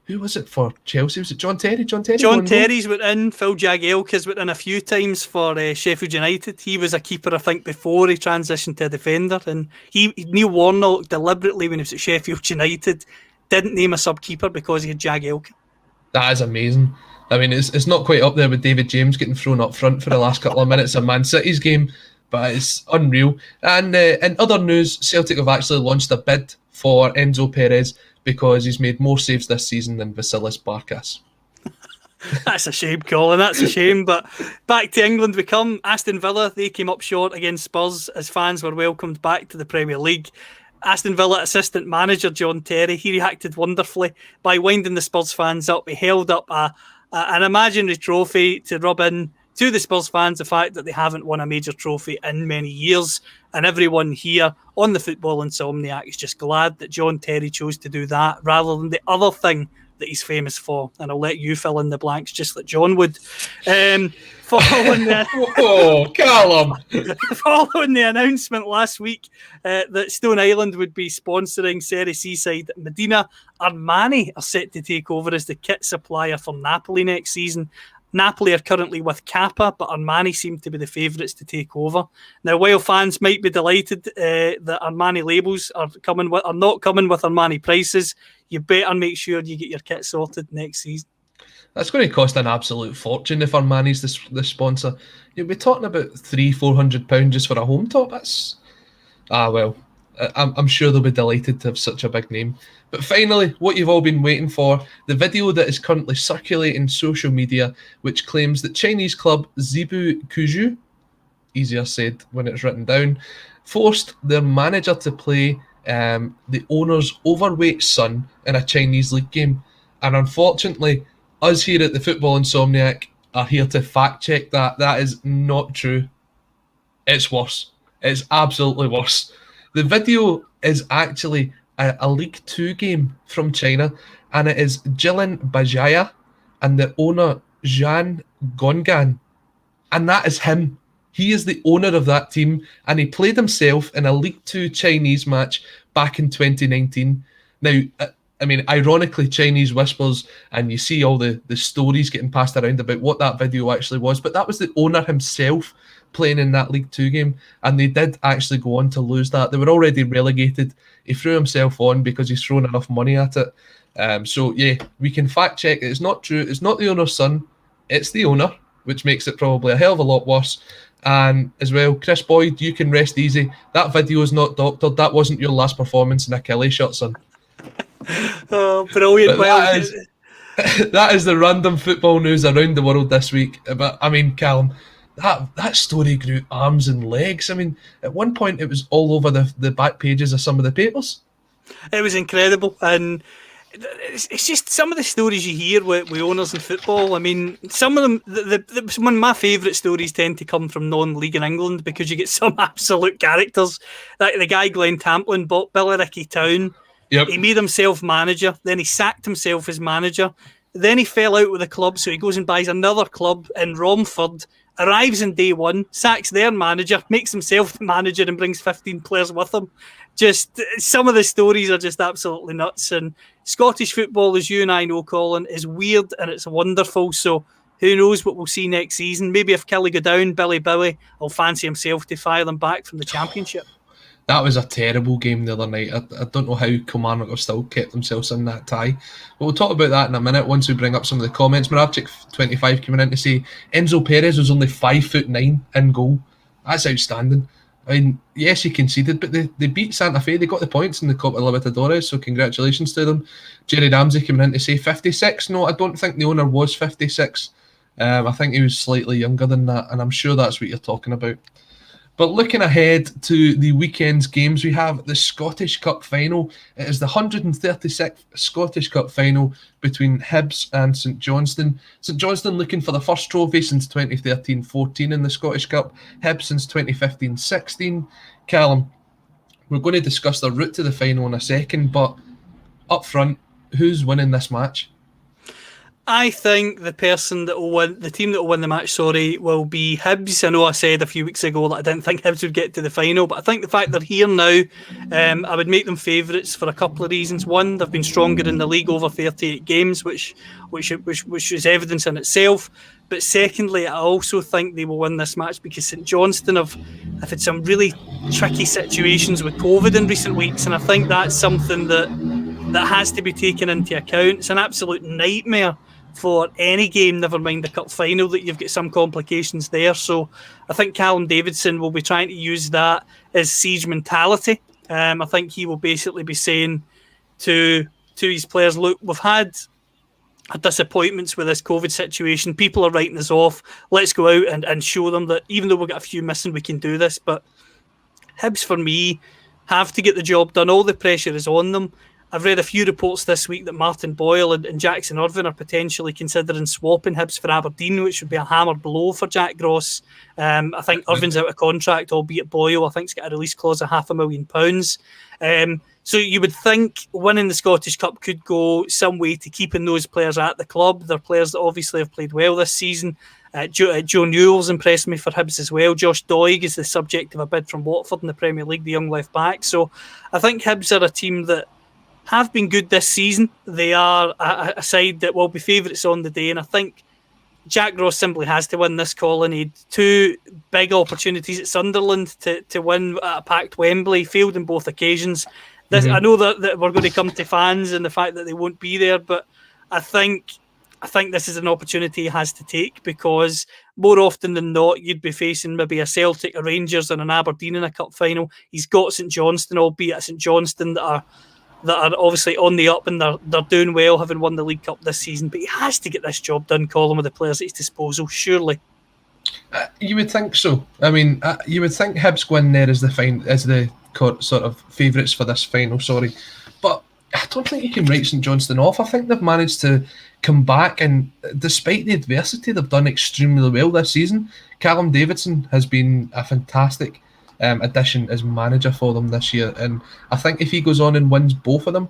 A: who was it for Chelsea? Was it John Terry? John Terry's
B: went in. Phil Jagielka's went in a few times for Sheffield United. He was a keeper, I think, before he transitioned to a defender. And Neil Warnock deliberately, when he was at Sheffield United, didn't name a sub-keeper because he had Jagielka.
A: That is amazing. I mean, it's not quite up there with David James getting thrown up front for the last couple of minutes of Man City's game, but it's unreal. And in other news, Celtic have actually launched a bid for Enzo Perez because he's made more saves this season than Vasilis Barkas.
B: That's a shame, Colin. That's a shame. But back to England we come. Aston Villa, they came up short against Spurs as fans were welcomed back to the Premier League. Aston Villa assistant manager John Terry, he reacted wonderfully by winding the Spurs fans up. He held up an imaginary trophy to rub in to the Spurs fans the fact that they haven't won a major trophy in many years. And everyone here on the Football Insomniac is just glad that John Terry chose to do that rather than the other thing that he's famous for. And I'll let you fill in the blanks just like John would. Following
A: Callum!
B: Following the announcement last week that Stone Island would be sponsoring Serie C side Medina, Armani are set to take over as the kit supplier for Napoli next season. Napoli are currently with Kappa, but Armani seem to be the favourites to take over. Now, while fans might be delighted that Armani labels are not coming with Armani prices, you better make sure you get your kit sorted next season.
A: That's going to cost an absolute fortune if Armani's the sponsor. You'll be talking about £300-400 just for a home top. I'm sure they'll be delighted to have such a big name. But finally, what you've all been waiting for, the video that is currently circulating social media, which claims that Chinese club Zibu Kuju, easier said when it's written down, forced their manager to play the owner's overweight son in a Chinese league game. And unfortunately, us here at the Football Insomniac are here to fact check that. That is not true. It's worse. It's absolutely worse. The video is actually a League Two game from China, and it is Jilin Bajaya and the owner Zhang Gongan, and that is him. He is the owner of that team, and he played himself in a League Two Chinese match back in 2019. Now, I mean, ironically, Chinese whispers, and you see all the stories getting passed around about what that video actually was, but that was the owner himself playing in that League Two game, and they did actually go on to lose that. They were already relegated. He threw himself on because he's thrown enough money at it. So, yeah, we can fact check. It's not true. It's not the owner's son. It's the owner, which makes it probably a hell of a lot worse. And as well, Chris Boyd, you can rest easy. That video is not doctored. That wasn't your last performance in a Kelly shirt, son.
B: Oh, brilliant.
A: Well, that is the random football news around the world this week. But, I mean, Callum, that story grew arms and legs. I mean, at one point it was all over the back pages of some of the papers.
B: It was incredible. And it's just some of the stories you hear with owners in football. I mean, some of them, one of my favourite stories tend to come from non-league in England, because you get some absolute characters. Like the guy Glenn Tamplin bought Billericay Town.
A: Yep.
B: He made himself manager, then he sacked himself as manager, then he fell out with the club, so he goes and buys another club in Romford, arrives in day one, sacks their manager, makes himself the manager and brings 15 players with him. Just some of the stories are just absolutely nuts. And Scottish football, as you and I know, Colin, is weird and it's wonderful. So who knows what we'll see next season? Maybe if Kelly go down, Billy will fancy himself to fire them back from the Championship.
A: That was a terrible game the other night. I don't know how Kilmarnock have still kept themselves in that tie. But we'll talk about that in a minute once we bring up some of the comments. Moravchik25 coming in to say Enzo Perez was only 5'9" in goal. That's outstanding. I mean, yes, he conceded, but they beat Santa Fe. They got the points in the Copa Libertadores, so congratulations to them. Jerry Ramsey coming in to say 56. No, I don't think the owner was 56. I think he was slightly younger than that, and I'm sure that's what you're talking about. But looking ahead to the weekend's games, we have the Scottish Cup final. It is the 136th Scottish Cup final between Hibs and St Johnstone. St Johnstone looking for the first trophy since 2013-14 in the Scottish Cup. Hibs since 2015-16. Callum, we're going to discuss the route to the final in a second, but up front, who's winning this match?
B: I think the team that will win the match, will be Hibs. I know I said a few weeks ago that I didn't think Hibs would get to the final, but I think the fact they're here now, I would make them favourites for a couple of reasons. One, they've been stronger in the league over 38 games, which is evidence in itself. But secondly, I also think they will win this match because St Johnstone have had some really tricky situations with COVID in recent weeks, and I think that's something that has to be taken into account. It's an absolute nightmare for any game, never mind the cup final, that you've got some complications there. So I think Callum Davidson will be trying to use that as siege mentality. I think he will basically be saying to his players, look, we've had disappointments with this COVID situation. People are writing us off. Let's go out and show them that even though we've got a few missing, we can do this. But Hibs, for me, have to get the job done. All the pressure is on them. I've read a few reports this week that Martin Boyle and Jackson Irvine are potentially considering swapping Hibs for Aberdeen, which would be a hammer blow for Jack Ross. I think Irvine's out of contract, albeit Boyle, I think, has got a release clause of £500,000. So you would think winning the Scottish Cup could go some way to keeping those players at the club. They're players that obviously have played well this season. Joe Newell's impressed me for Hibs as well. Josh Doig is the subject of a bid from Watford in the Premier League, the young left back. So I think Hibs are a team that have been good this season. They are a side that will be favourites on the day, and I think Jack Ross simply has to win this, Colin. He had two big opportunities at Sunderland to win at a packed Wembley, failed in both occasions. I know that we're going to come to fans and the fact that they won't be there, but I think this is an opportunity he has to take, because more often than not, you'd be facing maybe a Celtic, a Rangers and an Aberdeen in a cup final. He's got St Johnstone, albeit at St Johnstone that are obviously on the up, and they're doing well, having won the League Cup this season. But he has to get this job done, Colin, with the players at his disposal, surely.
A: You would think so. I mean, you would think Hibs go in there as the sort of favourites for this final, but I don't think you can write St Johnstone off. I think they've managed to come back, and despite the adversity, they've done extremely well this season. Callum Davidson has been a fantastic addition as manager for them this year. And I think if he goes on and wins both of them,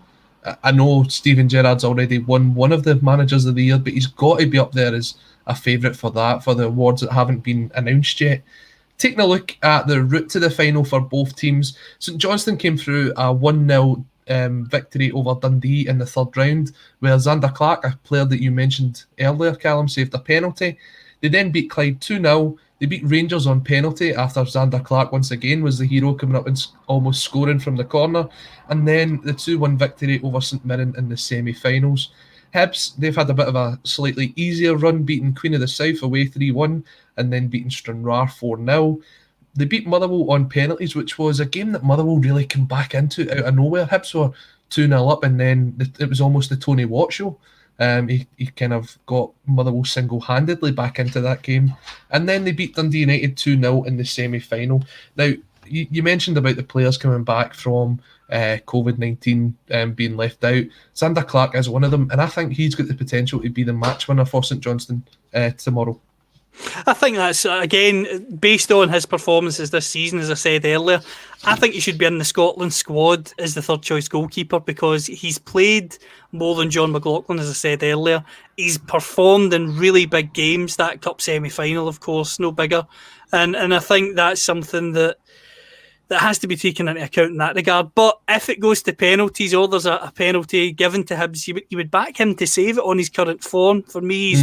A: I know Steven Gerrard's already won one of the managers of the year, but he's got to be up there as a favourite for that, for the awards that haven't been announced yet. Taking a look at the route to the final for both teams, St Johnstone came through a 1-0 victory over Dundee in the third round, where Zander Clarke, a player that you mentioned earlier, Callum, saved a penalty. They then beat Clyde 2-0. They beat Rangers on penalty after Zander Clarke once again was the hero, coming up and almost scoring from the corner. And then the 2-1 victory over St Mirren in the semi-finals. Hibs, they've had a bit of a slightly easier run, beating Queen of the South away 3-1 and then beating Stranraer 4-0. They beat Motherwell on penalties, which was a game that Motherwell really came back into out of nowhere. Hibs were 2-0 up, and then it was almost the Tony Watt show. He kind of got Motherwell single-handedly back into that game. And then they beat Dundee United 2-0 in the semi-final. Now, you mentioned about the players coming back from COVID-19 being left out. Zander Clarke is one of them, and I think he's got the potential to be the match winner for St Johnstone tomorrow.
B: I think that's, again, based on his performances this season, as I said earlier, I think he should be in the Scotland squad as the third choice goalkeeper, because he's played more than John McLaughlin, as I said earlier. He's performed in really big games, that cup semi-final, of course, no bigger. And I think that's something that has to be taken into account in that regard. But if it goes to penalties, or there's a penalty given to Hibs, you would back him to save it on his current form. For me,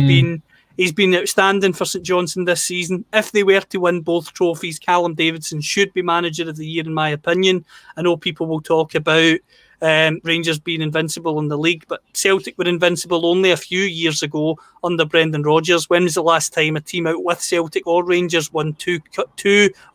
B: he's been outstanding for St Johnstone this season. If they were to win both trophies, Callum Davidson should be manager of the year, in my opinion. I know people will talk about Rangers being invincible in the league, but Celtic were invincible only a few years ago under Brendan Rodgers. When was the last time a team out with Celtic or Rangers won two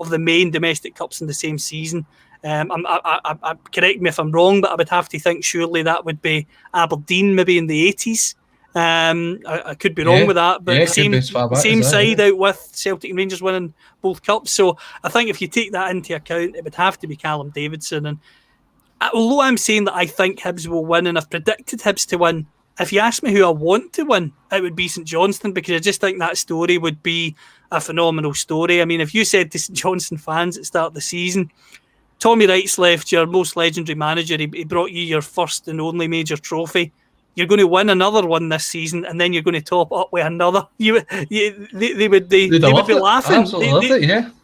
B: of the main domestic cups in the same season? Correct me if I'm wrong, but I would have to think surely that would be Aberdeen, maybe in the 80s. I could be wrong with that, but same side out with Celtic and Rangers winning both cups. So I think if you take that into account, it would have to be Callum Davidson. And although I'm saying that I think Hibs will win, and I've predicted Hibs to win, if you ask me who I want to win, it would be St Johnstone, because I just think that story would be a phenomenal story. I mean, if you said to St Johnstone fans at the start of the season, Tommy Wright's left, your most legendary manager, he brought you your first and only major trophy. You're going to win another one this season, and then you're going to top up with another. They would be laughing.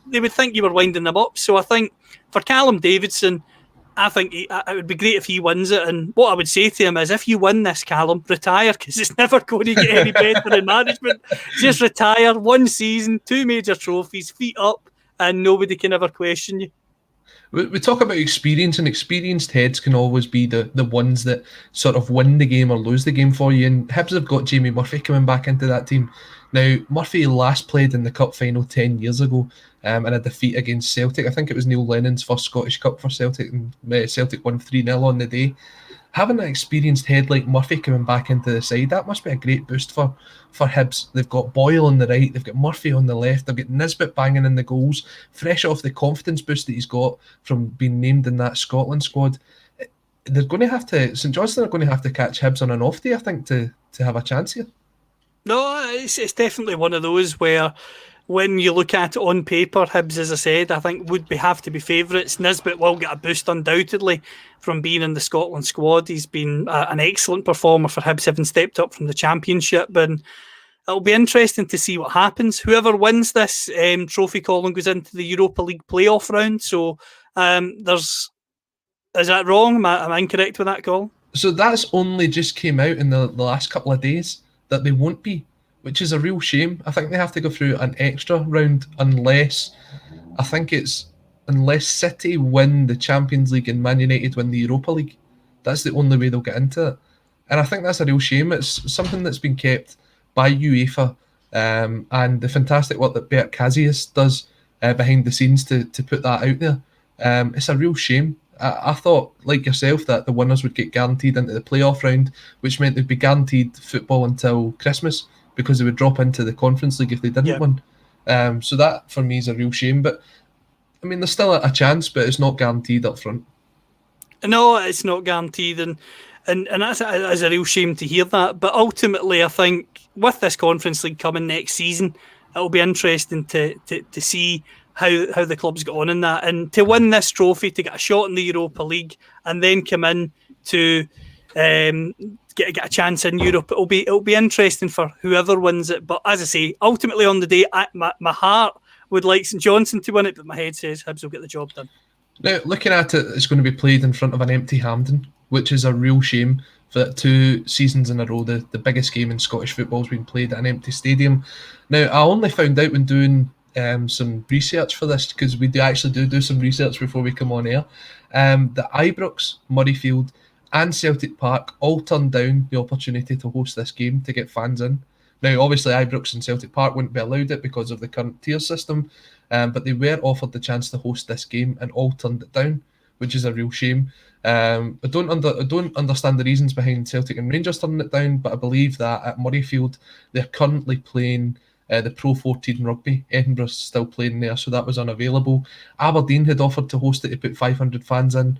B: They would think you were winding them up. So I think for Callum Davidson, I think it would be great if he wins it. And what I would say to him is, if you win this, Callum, retire, because it's never going to get any better in management. Just retire, one season, 2 major trophies, feet up, and nobody can ever question you.
A: We talk about experience, and experienced heads can always be the ones that sort of win the game or lose the game for you. And Hibs have got Jamie Murphy coming back into that team. Now, Murphy last played in the cup final 10 years ago in a defeat against Celtic. I think it was Neil Lennon's first Scottish Cup for Celtic, and Celtic won 3-0 on the day. Having an experienced head like Murphy coming back into the side, that must be a great boost for Hibs. They've got Boyle on the right, they've got Murphy on the left, they've got Nisbet banging in the goals, fresh off the confidence boost that he's got from being named in that Scotland squad. They're going to have to, St Johnstone are going to have to catch Hibs on an off day, I think, to have a chance here.
B: No, it's definitely one of those where, when you look at it on paper, Hibs, as I said, I think would have to be favourites. Nisbet will get a boost undoubtedly from being in the Scotland squad. He's been an excellent performer for Hibs, having stepped up from the Championship, and it'll be interesting to see what happens. Whoever wins this trophy, Colin, goes into the Europa League playoff round. So is that wrong? Am I incorrect with that, Colin?
A: So that's only just came out in the last couple of days, that they won't be, which is a real shame. I think they have to go through an extra round unless City win the Champions League and Man United win the Europa League. That's the only way they'll get into it. And I think that's a real shame. It's something that's been kept by UEFA and the fantastic work that Bert Kazius does behind the scenes to put that out there. It's a real shame. I thought, like yourself, that the winners would get guaranteed into the playoff round, which meant they'd be guaranteed football until Christmas, because they would drop into the Conference League if they didn't win. So that, for me, is a real shame. But, I mean, there's still a chance, but it's not guaranteed up front.
B: No, it's not guaranteed, and that's a real shame to hear that. But ultimately, I think with this Conference League coming next season, it'll be interesting to see how the club's got on in that. And to win this trophy, to get a shot in the Europa League, and then come in to get a chance in Europe, it'll be interesting for whoever wins it. But as I say, ultimately on the day, my heart would like St Johnstone to win it, but my head says Hibs will get the job done.
A: Now, looking at it, it's going to be played in front of an empty Hampden, which is a real shame that 2 seasons in a row, the biggest game in Scottish football has been played at an empty stadium. Now, I only found out when doing some research for this, because we actually do some research before we come on air, that Ibrox, Murrayfield and Celtic Park all turned down the opportunity to host this game to get fans in. Now, obviously, Ibrox and Celtic Park wouldn't be allowed it because of the current tier system, but they were offered the chance to host this game and all turned it down, which is a real shame. I don't understand the reasons behind Celtic and Rangers turning it down, but I believe that at Murrayfield they're currently playing the Pro 14 rugby. Edinburgh's still playing there, so that was unavailable. Aberdeen had offered to host it to put 500 fans in.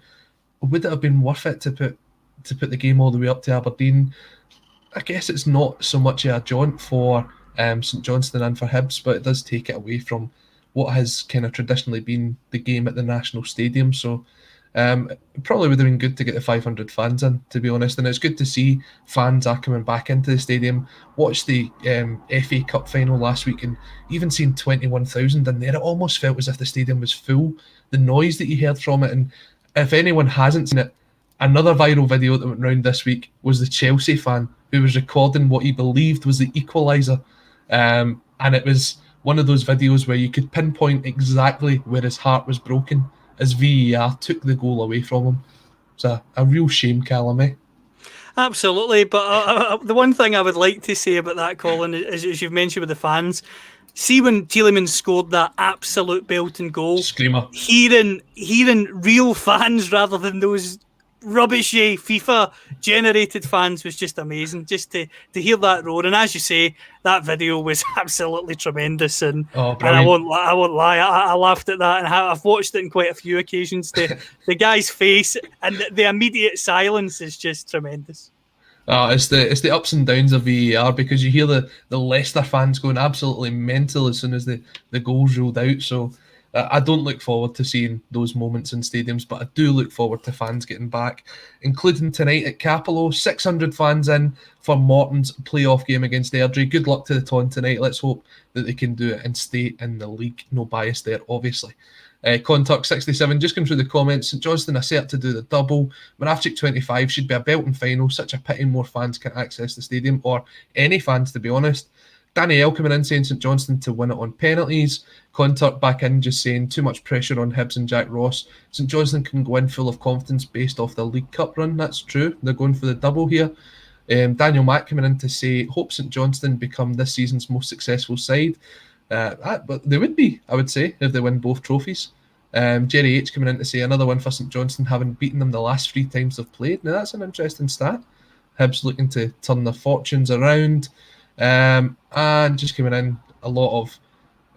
A: Would it have been worth it to put the game all the way up to Aberdeen? I guess it's not so much a jaunt for St Johnstone and for Hibs, but it does take it away from what has kind of traditionally been the game at the National Stadium. So it probably would have been good to get the 500 fans in, to be honest. And it's good to see fans are coming back into the stadium. Watched the FA Cup final last week, and even seeing 21,000 in there, it almost felt as if the stadium was full. The noise that you heard from it, and if anyone hasn't seen it, another viral video that went around this week was the Chelsea fan who was recording what he believed was the equaliser. And it was one of those videos where you could pinpoint exactly where his heart was broken as VAR took the goal away from him. It's a real shame, Callum, eh?
B: Absolutely, but the one thing I would like to say about that, Colin, is as you've mentioned with the fans, see when Tielemans scored that absolute belting goal,
A: screamer,
B: hearing real fans rather than those rubbishy FIFA generated fans was just amazing. Just to hear that roar, and as you say, that video was absolutely tremendous. And I won't lie, I laughed at that, and I've watched it on quite a few occasions. The guy's face and the immediate silence is just tremendous.
A: It's the ups and downs of VAR, because you hear the Leicester fans going absolutely mental as soon as the goals rolled out. So I don't look forward to seeing those moments in stadiums, but I do look forward to fans getting back, including tonight at Capello. 600 fans in for Morton's playoff game against Airdrie. Good luck to the Ton tonight. Let's hope that they can do it and stay in the league. No bias there, obviously. Contact 67 just came through the comments. St Johnstone are set to do the double. Moravchik 25 should be a belting final. Such a pity more fans can access the stadium, or any fans, to be honest. Danny L coming in saying St Johnstone to win it on penalties. Contact back in just saying too much pressure on Hibs and Jack Ross. St Johnstone can go in full of confidence based off the League Cup run. That's true. They're going for the double here. Daniel Mack coming in to say hope St Johnstone become this season's most successful side. But they would be, I would say, if they win both trophies. Jerry H coming in to say another win for St Johnstone, having beaten them the last 3 times they've played. Now that's an interesting stat. Hibs looking to turn their fortunes around. And just coming in, a lot of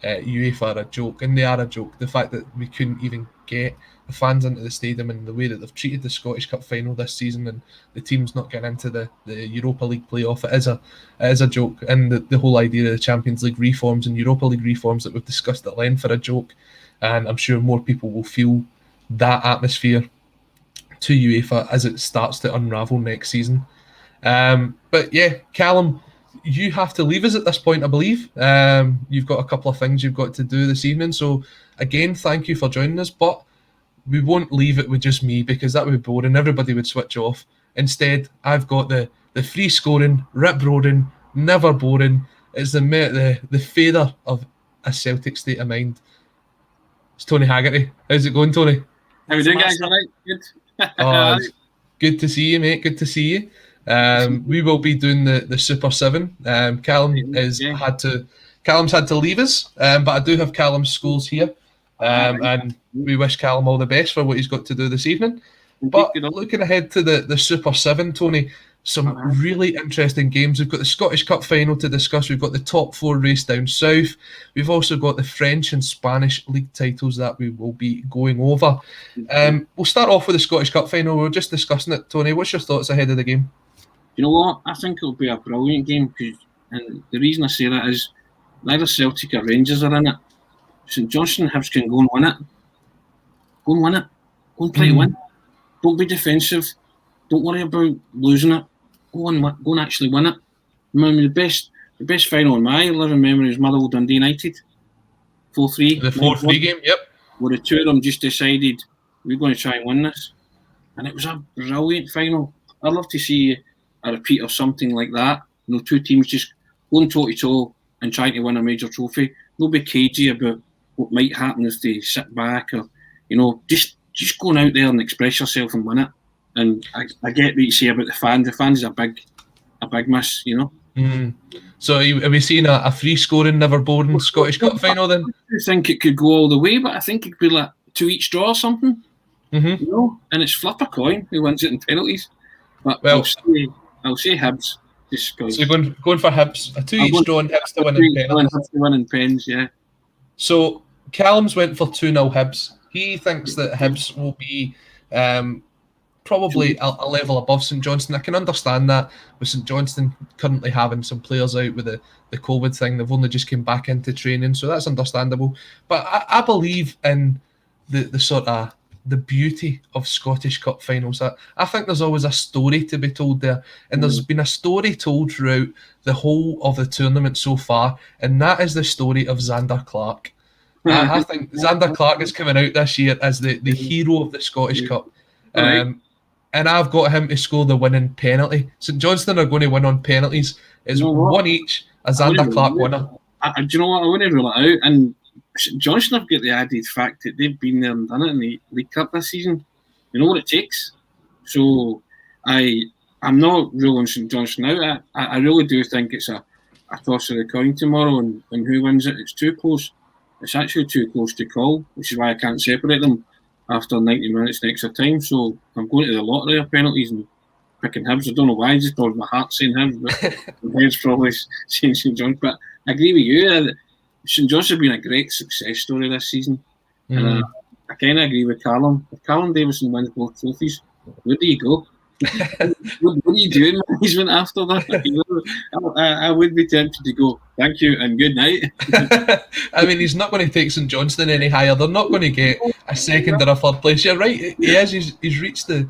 A: UEFA are a joke, and they are a joke. The fact that we couldn't even get the fans into the stadium, and the way that they've treated the Scottish Cup final this season, and the team's not getting into the Europa League playoff, it is a joke. And the whole idea of the Champions League reforms and Europa League reforms that we've discussed at length are a joke, and I'm sure more people will feel that atmosphere to UEFA as it starts to unravel next season. But yeah, Callum, you have to leave us at this point, I believe. You've got a couple of things you've got to do this evening. So again, thank you for joining us, but we won't leave it with just me, because that would be boring. Everybody would switch off. Instead, I've got the free scoring, rip roaring, never boring. It's the feather of a Celtic state of mind. It's Tony Haggerty. How's it going, Tony?
C: How are you doing, guys? All right? Good.
A: Good to see you, mate. Good to see you. We will be doing the Super 7. Callum's had to leave us, but I do have Callum's schools here, and we wish Callum all the best for what he's got to do this evening. But looking ahead to the Super 7, Tony, some really interesting games. We've got the Scottish Cup final to discuss. We've got the top 4 race down south. We've also got the French and Spanish league titles that we will be going over. We'll start off with the Scottish Cup final. We were just discussing it, Tony. What's your thoughts ahead of the game?
C: You know what? I think it'll be a brilliant game, and the reason I say that is neither Celtic or Rangers are in it. St Johnstone and Hibs can go and win it. Go and win it. Go and play to win. Don't be defensive. Don't worry about losing it. Go and actually win it. I mean, the best final in my living memory is Motherwell Dundee United. 4-3.
A: The 4-3 game, yep.
C: Where the two of them just decided we're going to try and win this. And it was a brilliant final. I'd love to see a repeat of something like that. You know, two teams just going toe-to-toe and trying to win a major trophy. Don't be cagey about what might happen if they sit back or, you know, just going out there and express yourself and win it. And I get what you say about the fans. The fans is a big miss, you know.
A: So are we seeing a free-scoring, never-boring Scottish Cup final then?
C: I think it could go all the way, but I think it could be like 2 each draw or something. You know, and it's flip a coin who wins it in penalties. But well, I'll say Hibs. Just so
A: you're going for Hibs, a 2 each draw and Hibs to win in penalties.
C: Hibs to win in pens, yeah.
A: So Callum's went for 2-0 Hibs. He thinks that Hibs will be probably a level above St Johnstone. I can understand that with St Johnstone currently having some players out with the COVID thing. They've only just came back into training, so that's understandable. But I believe in the sort of the beauty of Scottish Cup finals. I think there's always a story to be told there, and there's been a story told throughout the whole of the tournament so far, and that is the story of Xander Clarke. I think Xander Clarke is coming out this year as the hero of the Scottish Cup. And I've got him to score the winning penalty. St Johnstone are going to win on penalties. It's 1 each, a Xander Clarke winner.
C: Do you know what? I wouldn't rule it out. And St Johnstone have got the added fact that they've been there and done it in the League Cup this season. You know what it takes. So I'm not ruling St Johnstone out. I really do think it's a toss of the coin tomorrow, and who wins it? It's too close. It's actually too close to call, which is why I can't separate them after 90 minutes in extra time. So I'm going to the lottery of penalties and picking Hibs. I don't know why, just probably my heart saying Hibs, but my head's probably saying St Johnstone. But I agree with you. St Johnstone have been a great success story this season. And I kind of agree with Callum. If Callum Davison wins both trophies, where do you go? what are you doing management after that? You know, I would be tempted to go, thank you and good night.
A: I mean, he's not going to take St Johnstone any higher. They're not going to get a second or a third place. You're right, he is. He's reached the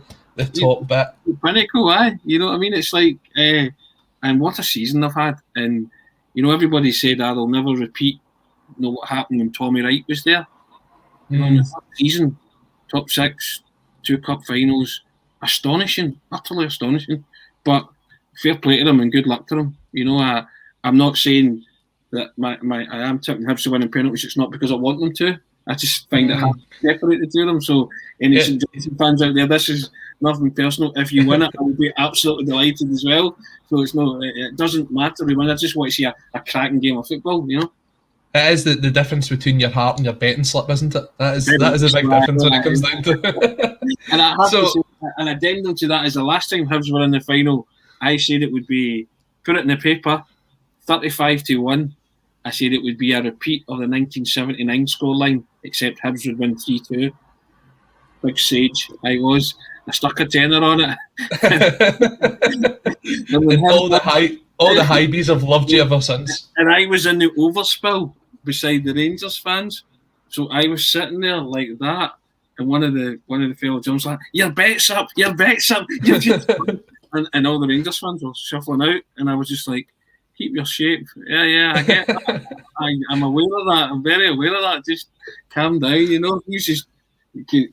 A: top bit.
C: Pinnacle, aye. You know what I mean? It's like, and what a season they've had. And, you know, everybody said, they'll never repeat, you know, what happened when Tommy Wright was there. You know, in the third season, top 6, 2 cup finals. Astonishing, utterly astonishing. But fair play to them and good luck to them. You know, I'm not saying that I am tipping Hibs to win in penalties. It's not because I want them to. I just find it hard to separate the two of them. So any St Johnstone fans out there, this is nothing personal. If you win it, I will be absolutely delighted as well. So it doesn't matter who wins. I just want to see a cracking game of football, you know.
A: It is the difference between your heart and your betting slip, isn't it? That is a big difference when it comes down to it.
C: And I have to say, an addendum to that is the last time Hibs were in the final, I said it would be, put it in the paper, 35-1. I said it would be a repeat of the 1979 scoreline, except Hibs would win 3-2. Big sage, I was. I stuck a tenner on it.
A: And all the high bees have loved you ever since.
C: And I was in the overspill beside the Rangers fans, so I was sitting there like that, and one of the fellow Jones like, "Your bet's up, your bet's up," and all the Rangers fans were shuffling out, and I was just like, "Keep your shape, yeah, I get that. I'm aware of that. I'm very aware of that. Just calm down, you know." He was just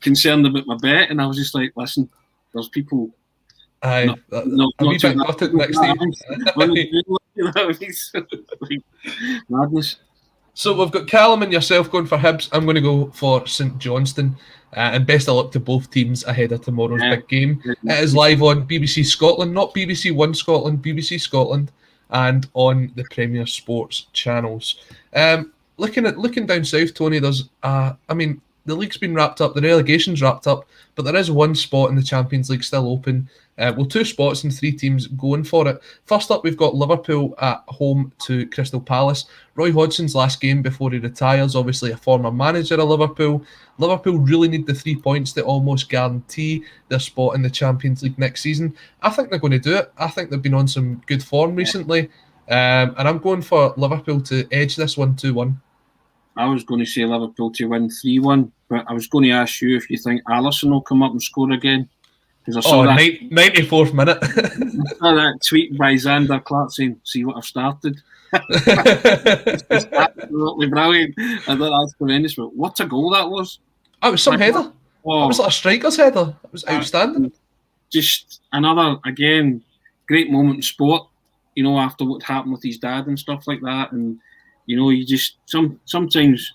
C: concerned about my bet, and I was just like, "Listen, there's people."
A: Aye,
C: not
A: a wee bit got it next
C: time. Madness.
A: So we've got Callum and yourself going for Hibs. I'm going to go for St Johnstone. And best of luck to both teams ahead of tomorrow's big game. It is live on BBC Scotland, not BBC One Scotland, BBC Scotland, and on the Premier Sports channels. Looking down south, Tony, there's the league's been wrapped up, the relegation's wrapped up, but there is one spot in the Champions League still open. 2 spots and 3 teams going for it. First up, we've got Liverpool at home to Crystal Palace. Roy Hodgson's last game before he retires, obviously a former manager of Liverpool. Liverpool really need the 3 points to almost guarantee their spot in the Champions League next season. I think they're going to do it. I think they've been on some good form recently. And I'm going for Liverpool to edge this one 2-1.
C: I was going to say Liverpool to win 3-1, but I was going to ask you if you think Alisson will come up and score again. Because I saw
A: 94th minute.
C: I saw that tweet by Xander Clarke saying, "See what I've started." It's absolutely brilliant. I thought that's tremendous. But what a goal that was!
A: It was some header.
C: Oh,
A: it was like a striker's header. It was outstanding.
C: Just another, again, great moment in sport. You know, after what happened with his dad and stuff like that, and you know, you just sometimes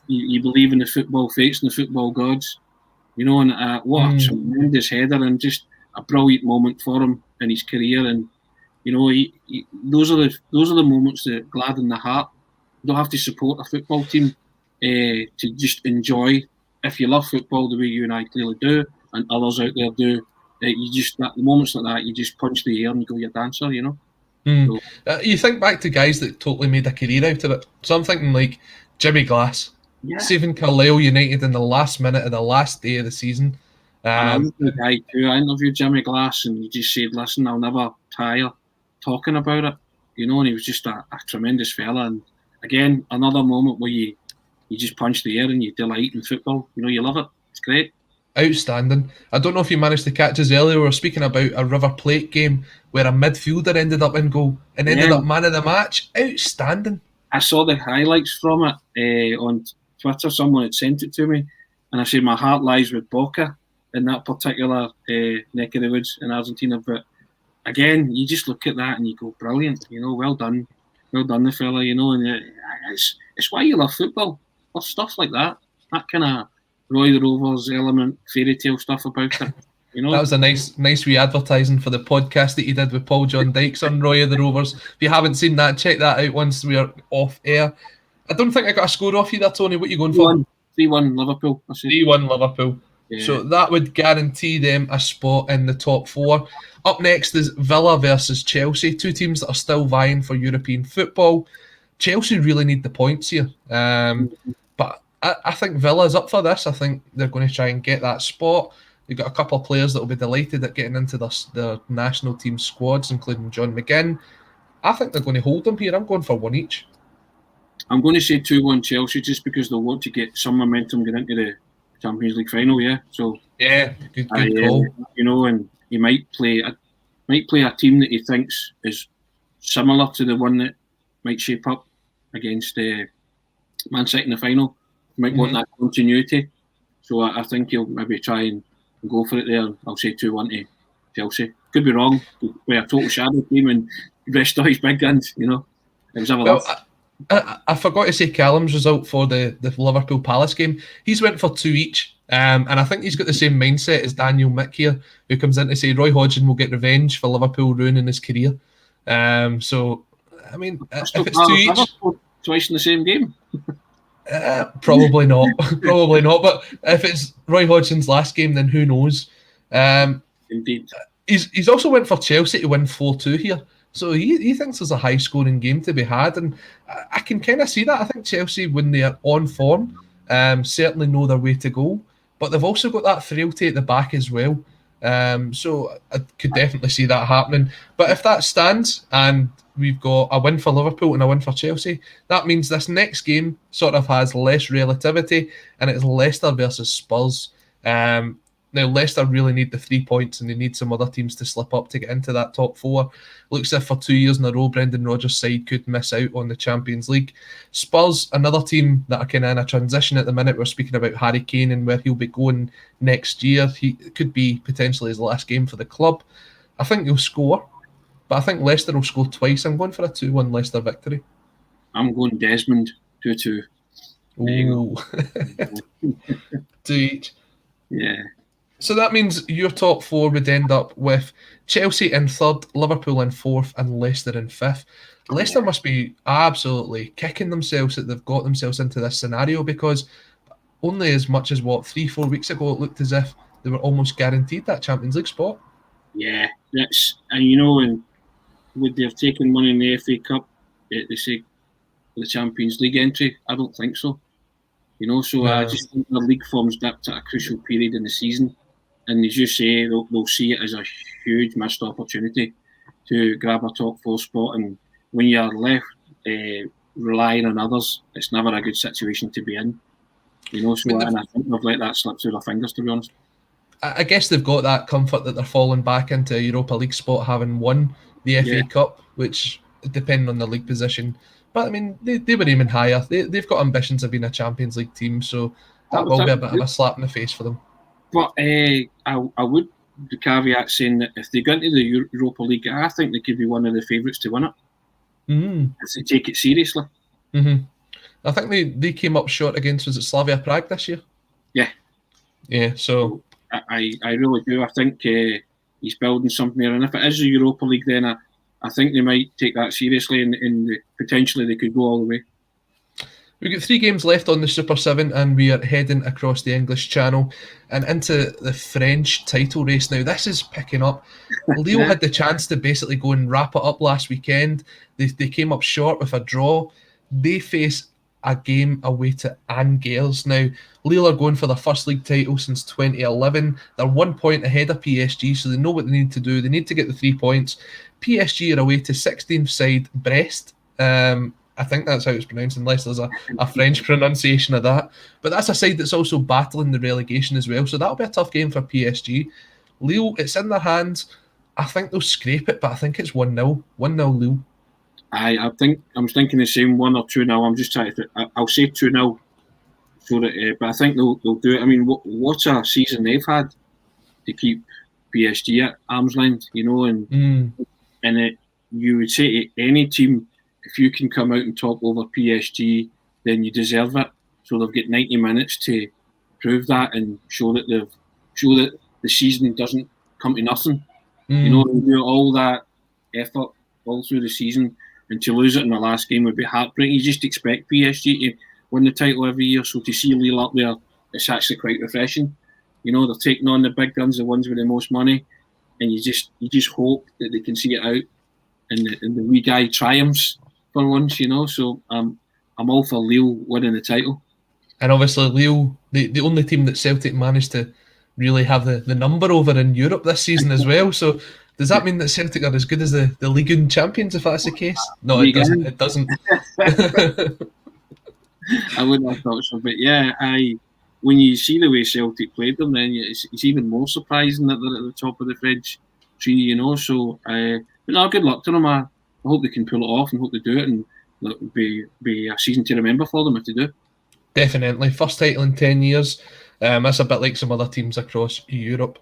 C: you believe in the football fates and the football gods. You know, and what a tremendous header and just a brilliant moment for him in his career. And you know, those are the moments that gladden the heart. You don't have to support a football team to just enjoy. If you love football the way you and I clearly do, and others out there do, you just the moments like that, you just punch the air and you go, "You're a dancer," you know. So,
A: you think back to guys that totally made a career out of it. So I'm thinking like Jimmy Glass, saving Carlisle United in the last minute of the last day of the season.
C: I was the guy too. I interviewed Jimmy Glass, and he just said, "Listen, I'll never tire talking about it," you know. And he was just a tremendous fella. And again, another moment where you just punch the air and you delight in football. You know, you love it. It's great.
A: Outstanding. I don't know if you managed to catch us earlier. We were speaking about a River Plate game where a midfielder ended up in goal and ended up man of the match. Outstanding.
C: I saw the highlights from it on Twitter. Someone had sent it to me, and I said my heart lies with Boca in that particular neck of the woods in Argentina. But again, you just look at that and you go, brilliant. You know, well done, the fella. You know, and it's why you love football. Or stuff like that. That kind of Roy the Rovers element, fairy tale stuff about it. You know,
A: that was a nice wee advertising for the podcast that you did with Paul John Dykes on Roy of the Rovers. If you haven't seen that, check that out once we are off air. I don't think I got a score off you there, Tony. What are you going for?
C: 3-1 Liverpool.
A: 3-1 Liverpool. Yeah. So that would guarantee them a spot in the top four. Up next is Villa versus Chelsea, two teams that are still vying for European football. Chelsea really need the points here. But I think Villa's up for this. I think they're going to try and get that spot. They've got a couple of players that will be delighted at getting into their national team squads, including John McGinn. I think they're going to hold them here. I'm going for one each.
C: I'm going to say 2-1 Chelsea just because they'll want to get some momentum going into the Champions League final, So
A: good call.
C: You know, and he might play a team that he thinks is similar to the one that might shape up against Man City in the final. He might want that continuity. So I think he'll maybe try and go for it there. I'll say 2-1 to Chelsea. Could be wrong. We're a total shadow team and rest all his big guns, you know. It was
A: I forgot to say Callum's result for the Liverpool Palace game. He's went for 2 each. And I think he's got the same mindset as Daniel Mick here, who comes in to say Roy Hodgson will get revenge for Liverpool ruining his career. So, I mean, if it's 2 each...
C: Twice in the same game?
A: Probably not. Probably not. But if it's Roy Hodgson's last game, then who knows?
C: Indeed.
A: He's also went for Chelsea to win 4-2 here. So he thinks there's a high-scoring game to be had. And I can kind of see that. I think Chelsea, when they are on form, certainly know their way to go. But they've also got that frailty at the back as well. So I could definitely see that happening. But if that stands and we've got a win for Liverpool and a win for Chelsea, that means this next game sort of has less relativity, and it's Leicester versus Spurs. Now, Leicester really need the 3 points, and they need some other teams to slip up to get into that top four. Looks as if for 2 years in a row, Brendan Rodgers' side could miss out on the Champions League. Spurs, another team that are kind of in a transition at the minute. We're speaking about Harry Kane and where he'll be going next year. It could be potentially his last game for the club. I think he'll score, but I think Leicester will score twice. I'm going for a 2-1 Leicester victory.
C: I'm going Desmond 2-2.
A: Ooh. 2 each.
C: Yeah.
A: So that means your top four would end up with Chelsea in third, Liverpool in fourth, and Leicester in fifth. Leicester must be absolutely kicking themselves that they've got themselves into this scenario, because only as much as 3-4 weeks ago it looked as if they were almost guaranteed that Champions League spot.
C: Yeah, and you know, and would they have taken money in the FA Cup? They say the Champions League entry. I don't think so. You know, so I just think the league form's dipped at a crucial period in the season. And as you say, they'll see it as a huge missed opportunity to grab a top four spot. And when you're left relying on others, it's never a good situation to be in. So and I think they've let that slip through their fingers, to be honest.
A: I guess they've got that comfort that they're falling back into a Europa League spot, having won the FA Cup, which, depending on the league position. But, I mean, they were aiming higher. They've got ambitions of being a Champions League team, so that will be a bit of a slap in the face for them.
C: But I would the caveat saying that if they go into the Europa League, I think they could be one of the favourites to win it. If they take it seriously.
A: I think they came up short against, was it Slavia Prague this year? Yeah, so...
C: I really do. I think he's building something there. And if it is the Europa League, then I think they might take that seriously and potentially they could go all the way.
A: We've got 3 games left on the Super 7 and we are heading across the English Channel and into the French title race. Now, this is picking up. Lille had the chance to basically go and wrap it up last weekend. They came up short with a draw. They face a game away to Angers. Now, Lille are going for their first league title since 2011. They're 1 point ahead of PSG, so they know what they need to do. They need to get the 3 points. PSG are away to 16th side Brest. I think that's how it's pronounced, unless there's a French pronunciation of that. But that's a side that's also battling the relegation as well, so that'll be a tough game for PSG. Lille, it's in their hands. I think they'll scrape it, but I think it's 1-0. 1-0 Lille.
C: I think I'm thinking the same 1 or 2-0. I'm just trying to. I'll say 2-0. So that, but I think they'll do it. I mean, what a season they've had to keep PSG at arm's length, and you would say to any team, if you can come out and top over PSG, then you deserve it. So they've got 90 minutes to prove that and show that the season doesn't come to nothing. They do all that effort all through the season. And to lose it in the last game would be heartbreaking. You just expect PSG to win the title every year. So to see Lille up there, it's actually quite refreshing. They're taking on the big guns, the ones with the most money, and you just hope that they can see it out, and the wee guy triumphs for once. So I'm all for Lille winning the title.
A: And obviously Lille, the only team that Celtic managed to really have the number over in Europe this season as well. So. Does that mean that Celtic are as good as the Ligue 1 champions, if that's the case? No, it doesn't. It doesn't.
C: I wouldn't have thought so. But yeah, when you see the way Celtic played them, then it's even more surprising that they're at the top of the French tree, So, but no, good luck to them. I hope they can pull it off and hope they do it. And it would be a season to remember for them if they do.
A: Definitely. First title in 10 years. That's a bit like some other teams across Europe.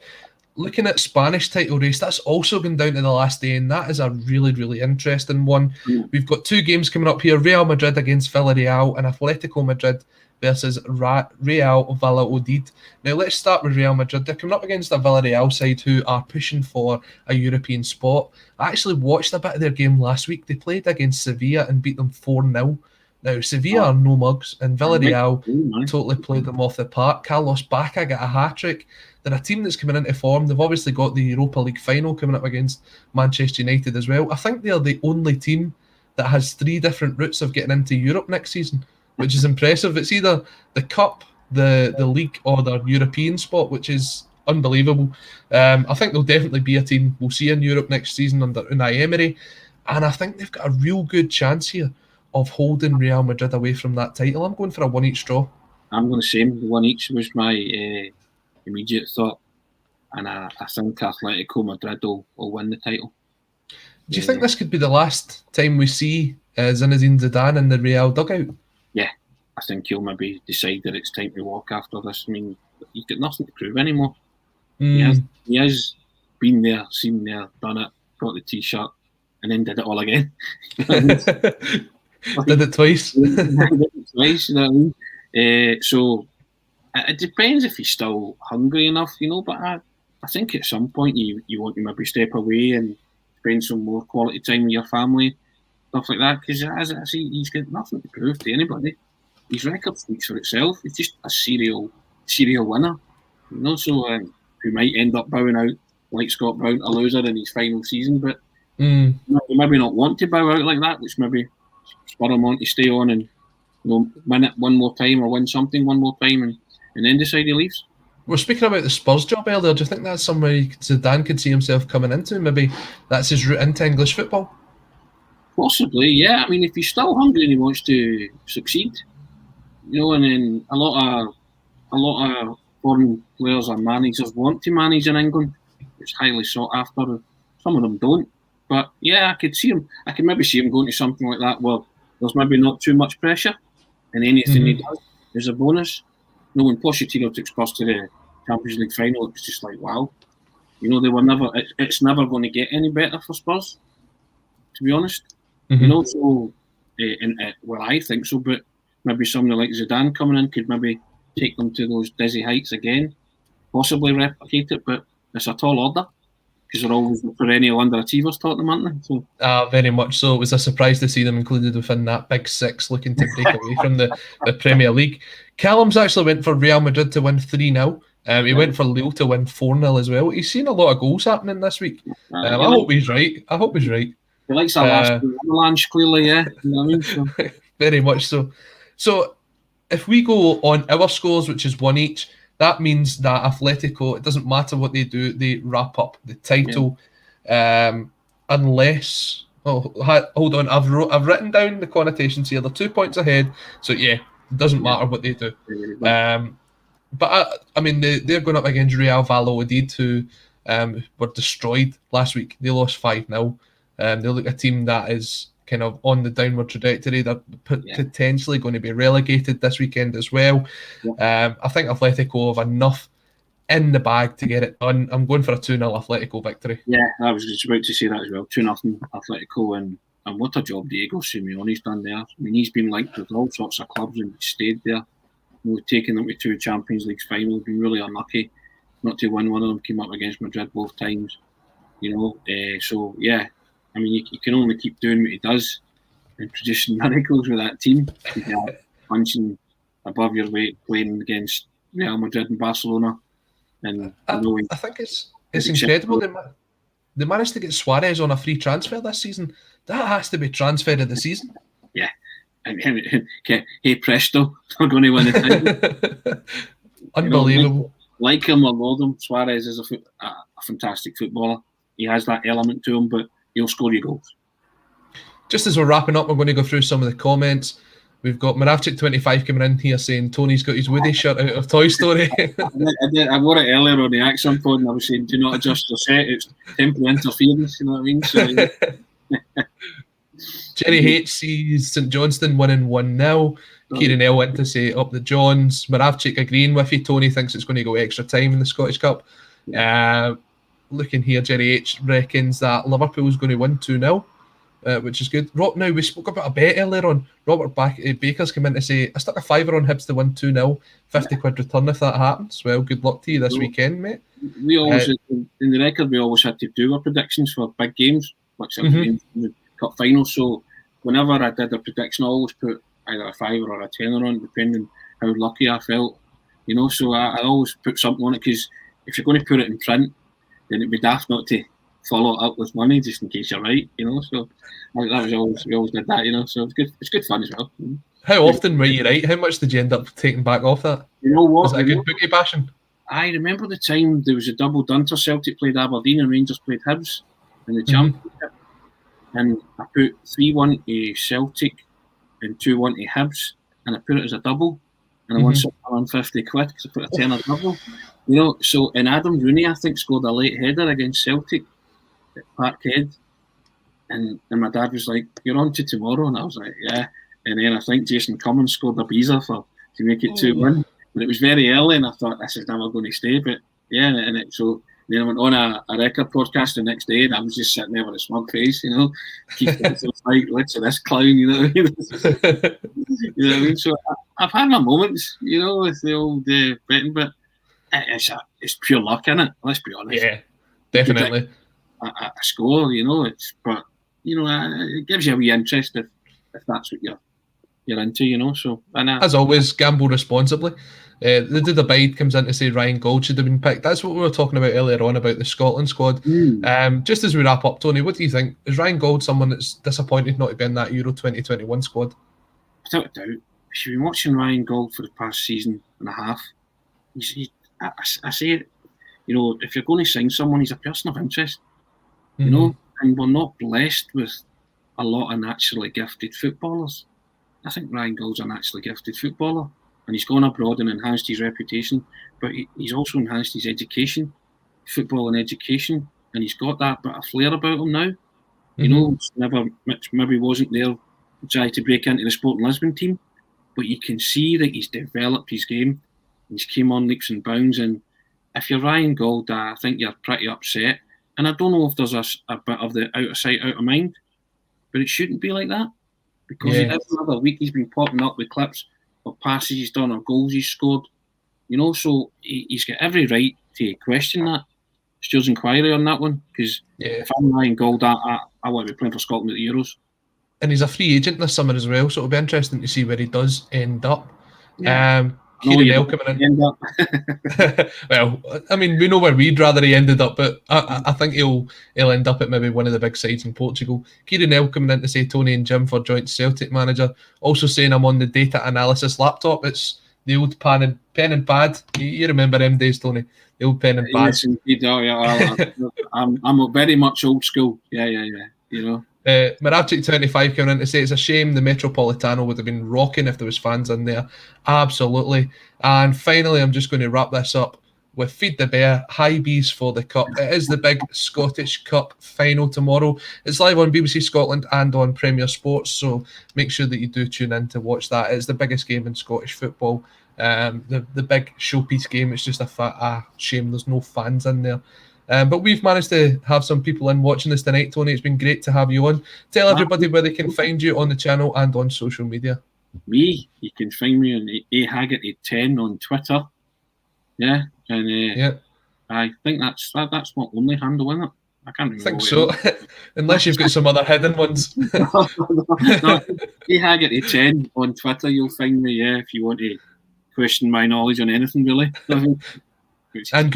A: Looking at Spanish title race, that's also been down to the last day, and that is a really, really interesting one. We've got 2 games coming up here, Real Madrid against Villarreal and Atletico Madrid versus Real Valladolid. Now, let's start with Real Madrid. They're coming up against a Villarreal side who are pushing for a European spot. I actually watched a bit of their game last week. They played against Sevilla and beat them 4-0. Now, Sevilla are no mugs, and Villarreal totally played them off the park. Carlos Bacca got a hat-trick. They're a team that's coming into form. They've obviously got the Europa League final coming up against Manchester United as well. I think they're the only team that has 3 different routes of getting into Europe next season, which is impressive. It's either the Cup, the league, or their European spot, which is unbelievable. I think they'll definitely be a team we'll see in Europe next season under Unai Emery, and I think they've got a real good chance here of holding Real Madrid away from that title. I'm going for a 1-each draw.
C: I'm going the same. The 1-each was my immediate thought, and I think Atletico Madrid will win the title.
A: Do you think this could be the last time we see Zinedine Zidane in the Real dugout?
C: Yeah, I think he'll maybe decide that it's time to walk after this. I mean, he's got nothing to prove anymore. He has been there, seen there, done it, got the T-shirt, and then did it all again.
A: Did it twice.
C: Twice, you know what I mean? So it depends if he's still hungry enough, but I think at some point you want to maybe step away and spend some more quality time with your family, stuff like that, because as I say, he's got nothing to prove to anybody. His record speaks for itself. He's just a serial winner, so he might end up bowing out like Scott Brown, a loser in his final season, but he maybe not want to bow out like that, which maybe spur him on to stay on and win it one more time or win something one more time and then decide he leaves.
A: We're speaking about the Spurs job earlier. Do you think that's somewhere Zidane could see himself coming into? Maybe that's his route into English football?
C: Possibly, yeah. I mean, if he's still hungry and he wants to succeed, and then a lot of foreign players or managers want to manage in England. It's highly sought after. Some of them don't, but yeah, I could maybe see him going to something like that. Well, there's maybe not too much pressure, and anything he does is a bonus. When Pochettino took Spurs to the Champions League final, it was just like, wow. They were never. It's never going to get any better for Spurs, to be honest. So, well, I think so, but maybe somebody like Zidane coming in could maybe take them to those dizzy heights again, possibly replicate it, but it's a tall order because they're always the perennial underachievers, Tottenham, aren't they? So.
A: Very much so. It was a surprise to see them included within that big six looking to break away from the Premier League. Callum's actually went for Real Madrid to win 3-0. He went for Lille to win 4-0 as well. He's seen a lot of goals happening this week. I hope he's right.
C: He likes that last avalanche, clearly, yeah. You know what I mean? So.
A: Very much so. So, if we go on our scores, which is 1 each, that means that Atletico, it doesn't matter what they do, they wrap up the title. Yeah. Unless... Oh, hold on. I've written down the connotations here. They're 2 points ahead. So, yeah, it doesn't matter what they do. But, I mean, they're going up against Real Valladolid, who were destroyed last week. They lost 5-0. They look a team that is kind of on the downward trajectory. They're potentially going to be relegated this weekend as well. I think Atletico have enough in the bag to get it done. I'm going for a 2-0 Atletico victory.
C: Yeah, I was just about to say that as well. 2-0 Atletico, and what a job Diego Simeone's done there. I mean, he's been linked with all sorts of clubs and stayed there. Taking them to 2 Champions League finals, been really unlucky not to win one of them. Came up against Madrid both times. So yeah, I mean, you can only keep doing what he does and producing miracles with that team. Punching above your weight, playing against Real Madrid and Barcelona. And
A: I think it's incredible. They managed to get Suarez on a free transfer this season. That has to be transfer of the season.
C: Yeah. Hey presto, we're going to win it.
A: Unbelievable.
C: Like him or loathe him, Suarez is a fantastic footballer. He has that element to him, but he'll score you goals. Just as we're wrapping up, we're going to go through some of the comments. We've got Maravchik25 coming in here saying Tony's got his Woody shirt out of Toy Story. I wore it earlier on the Action Pod and I was saying, do not adjust your set, it's temporary interference, you know what I mean? So, Jerry H sees St Johnstone winning 1-0. Kieran L went to say up the Johns. Maravchik agreeing with you. Tony thinks it's going to go extra time in the Scottish Cup. Looking here, Jerry H reckons that Liverpool's going to win 2-0. Which is good. Now, we spoke about a bet earlier on. Robert Baker's come in to say, I stuck a fiver on Hibs to win 2-0, 50 quid return if that happens. Well, good luck to you this weekend, mate. We always, in the record, we always had to do our predictions for big games, like the cup final. So whenever I did a prediction, I always put either a fiver or a tenner on, depending how lucky I felt. So I always put something on it, because if you're going to put it in print, then it'd be daft not to follow it up with money just in case you're right, So that was always, we always did that, So it's good. It's good fun as well. How often were you right? How much did you end up taking back off that? You know what? Was it a good bookie bashing? I remember the time there was a double dunter. Celtic played Aberdeen and Rangers played Hibs in the Championship, and I put 3-1 to Celtic and 2-1 to Hibs, and I put it as a double, and I won 650 quid because I put a tenner double. So and Adam Rooney, I think, scored a late header against Celtic at Parkhead, and my dad was like, "You're on to tomorrow," and I was like, "Yeah." And then I think Jason Cummins scored a beezer to make it 2-1, but it was very early, and I thought this is never going to stay. But yeah, so then I went on a record podcast the next day, and I was just sitting there with a smug face, keep like, let's this clown, what I mean? So I've had my moments, with the old betting, but it's pure luck, innit? Let's be honest. Yeah, definitely. A score, it gives you a wee interest if that's what you're into, So as always, gamble responsibly. The Dude Abide comes in to say Ryan Gold should have been picked. That's what we were talking about earlier on about the Scotland squad. Just as we wrap up, Tony, what do you think? Is Ryan Gold someone that's disappointed not to be in that Euro 2021 squad? Without a doubt. If you've been watching Ryan Gold for the past season and a half, I say it, if you're going to sign someone, he's a person of interest. And we're not blessed with a lot of naturally gifted footballers. I think Ryan Gould's a naturally gifted footballer, and he's gone abroad and enhanced his reputation, but he's also enhanced his education, football and education, and he's got that bit of flair about him now. You know, maybe wasn't there to try to break into the Sporting Lisbon team, but you can see that he's developed his game. He's came on leaps and bounds, and if you're Ryan Gould, I think you're pretty upset. And I don't know if there's a bit of the out of sight, out of mind, but it shouldn't be like that, because every other week he's been popping up with clips of passes he's done or goals he's scored. You know, so he's got every right to question that. Stewart's inquiry on that one, because if I'm Ryan Gould, I want to be playing for Scotland at the Euros.
A: And he's a free agent this summer as well, so it'll be interesting to see where he does end up. Kieran L coming in. Well, I mean, we know where we'd rather he ended up, but I think he'll end up at maybe one of the big sides in Portugal. Kieran L coming in to say Tony and Jim for joint Celtic manager. Also saying I'm on the data analysis laptop. It's the old pen and pad. You remember them days, Tony? The old pen and pad.
C: Yes, indeed. Oh, yeah. I'm very much old school. Yeah. You know.
A: Marabchik25 coming in to say it's a shame the Metropolitano would have been rocking if there was fans in there. Absolutely. And finally, I'm just going to wrap this up with Feed the Bear, high bees for the Cup. It is the big Scottish Cup final tomorrow. It's live on BBC Scotland and on Premier Sports, so make sure that you do tune in to watch that. It's the biggest game in Scottish football. The big showpiece game. It's just a shame there's no fans in there. But we've managed to have some people in watching this tonight, Tony. It's been great to have you on. Tell everybody where they can find you on the channel and on social media.
C: You can find me on ahaggerty10 on Twitter. Yeah, and I think that's my only handle, isn't it? I can't remember.
A: I think so, unless you've got some other hidden ones.
C: No, ahaggerty10 on Twitter, you'll find me, if you want to question my knowledge on anything, really.
A: And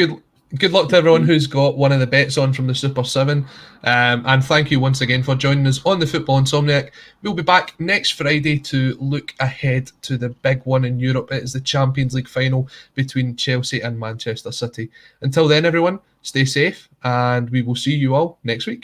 A: good luck to everyone who's got one of the bets on from the Super 7. And thank you once again for joining us on the Football Insomniac. We'll be back next Friday to look ahead to the big one in Europe. It is the Champions League final between Chelsea and Manchester City. Until then, everyone, stay safe, and we will see you all next week.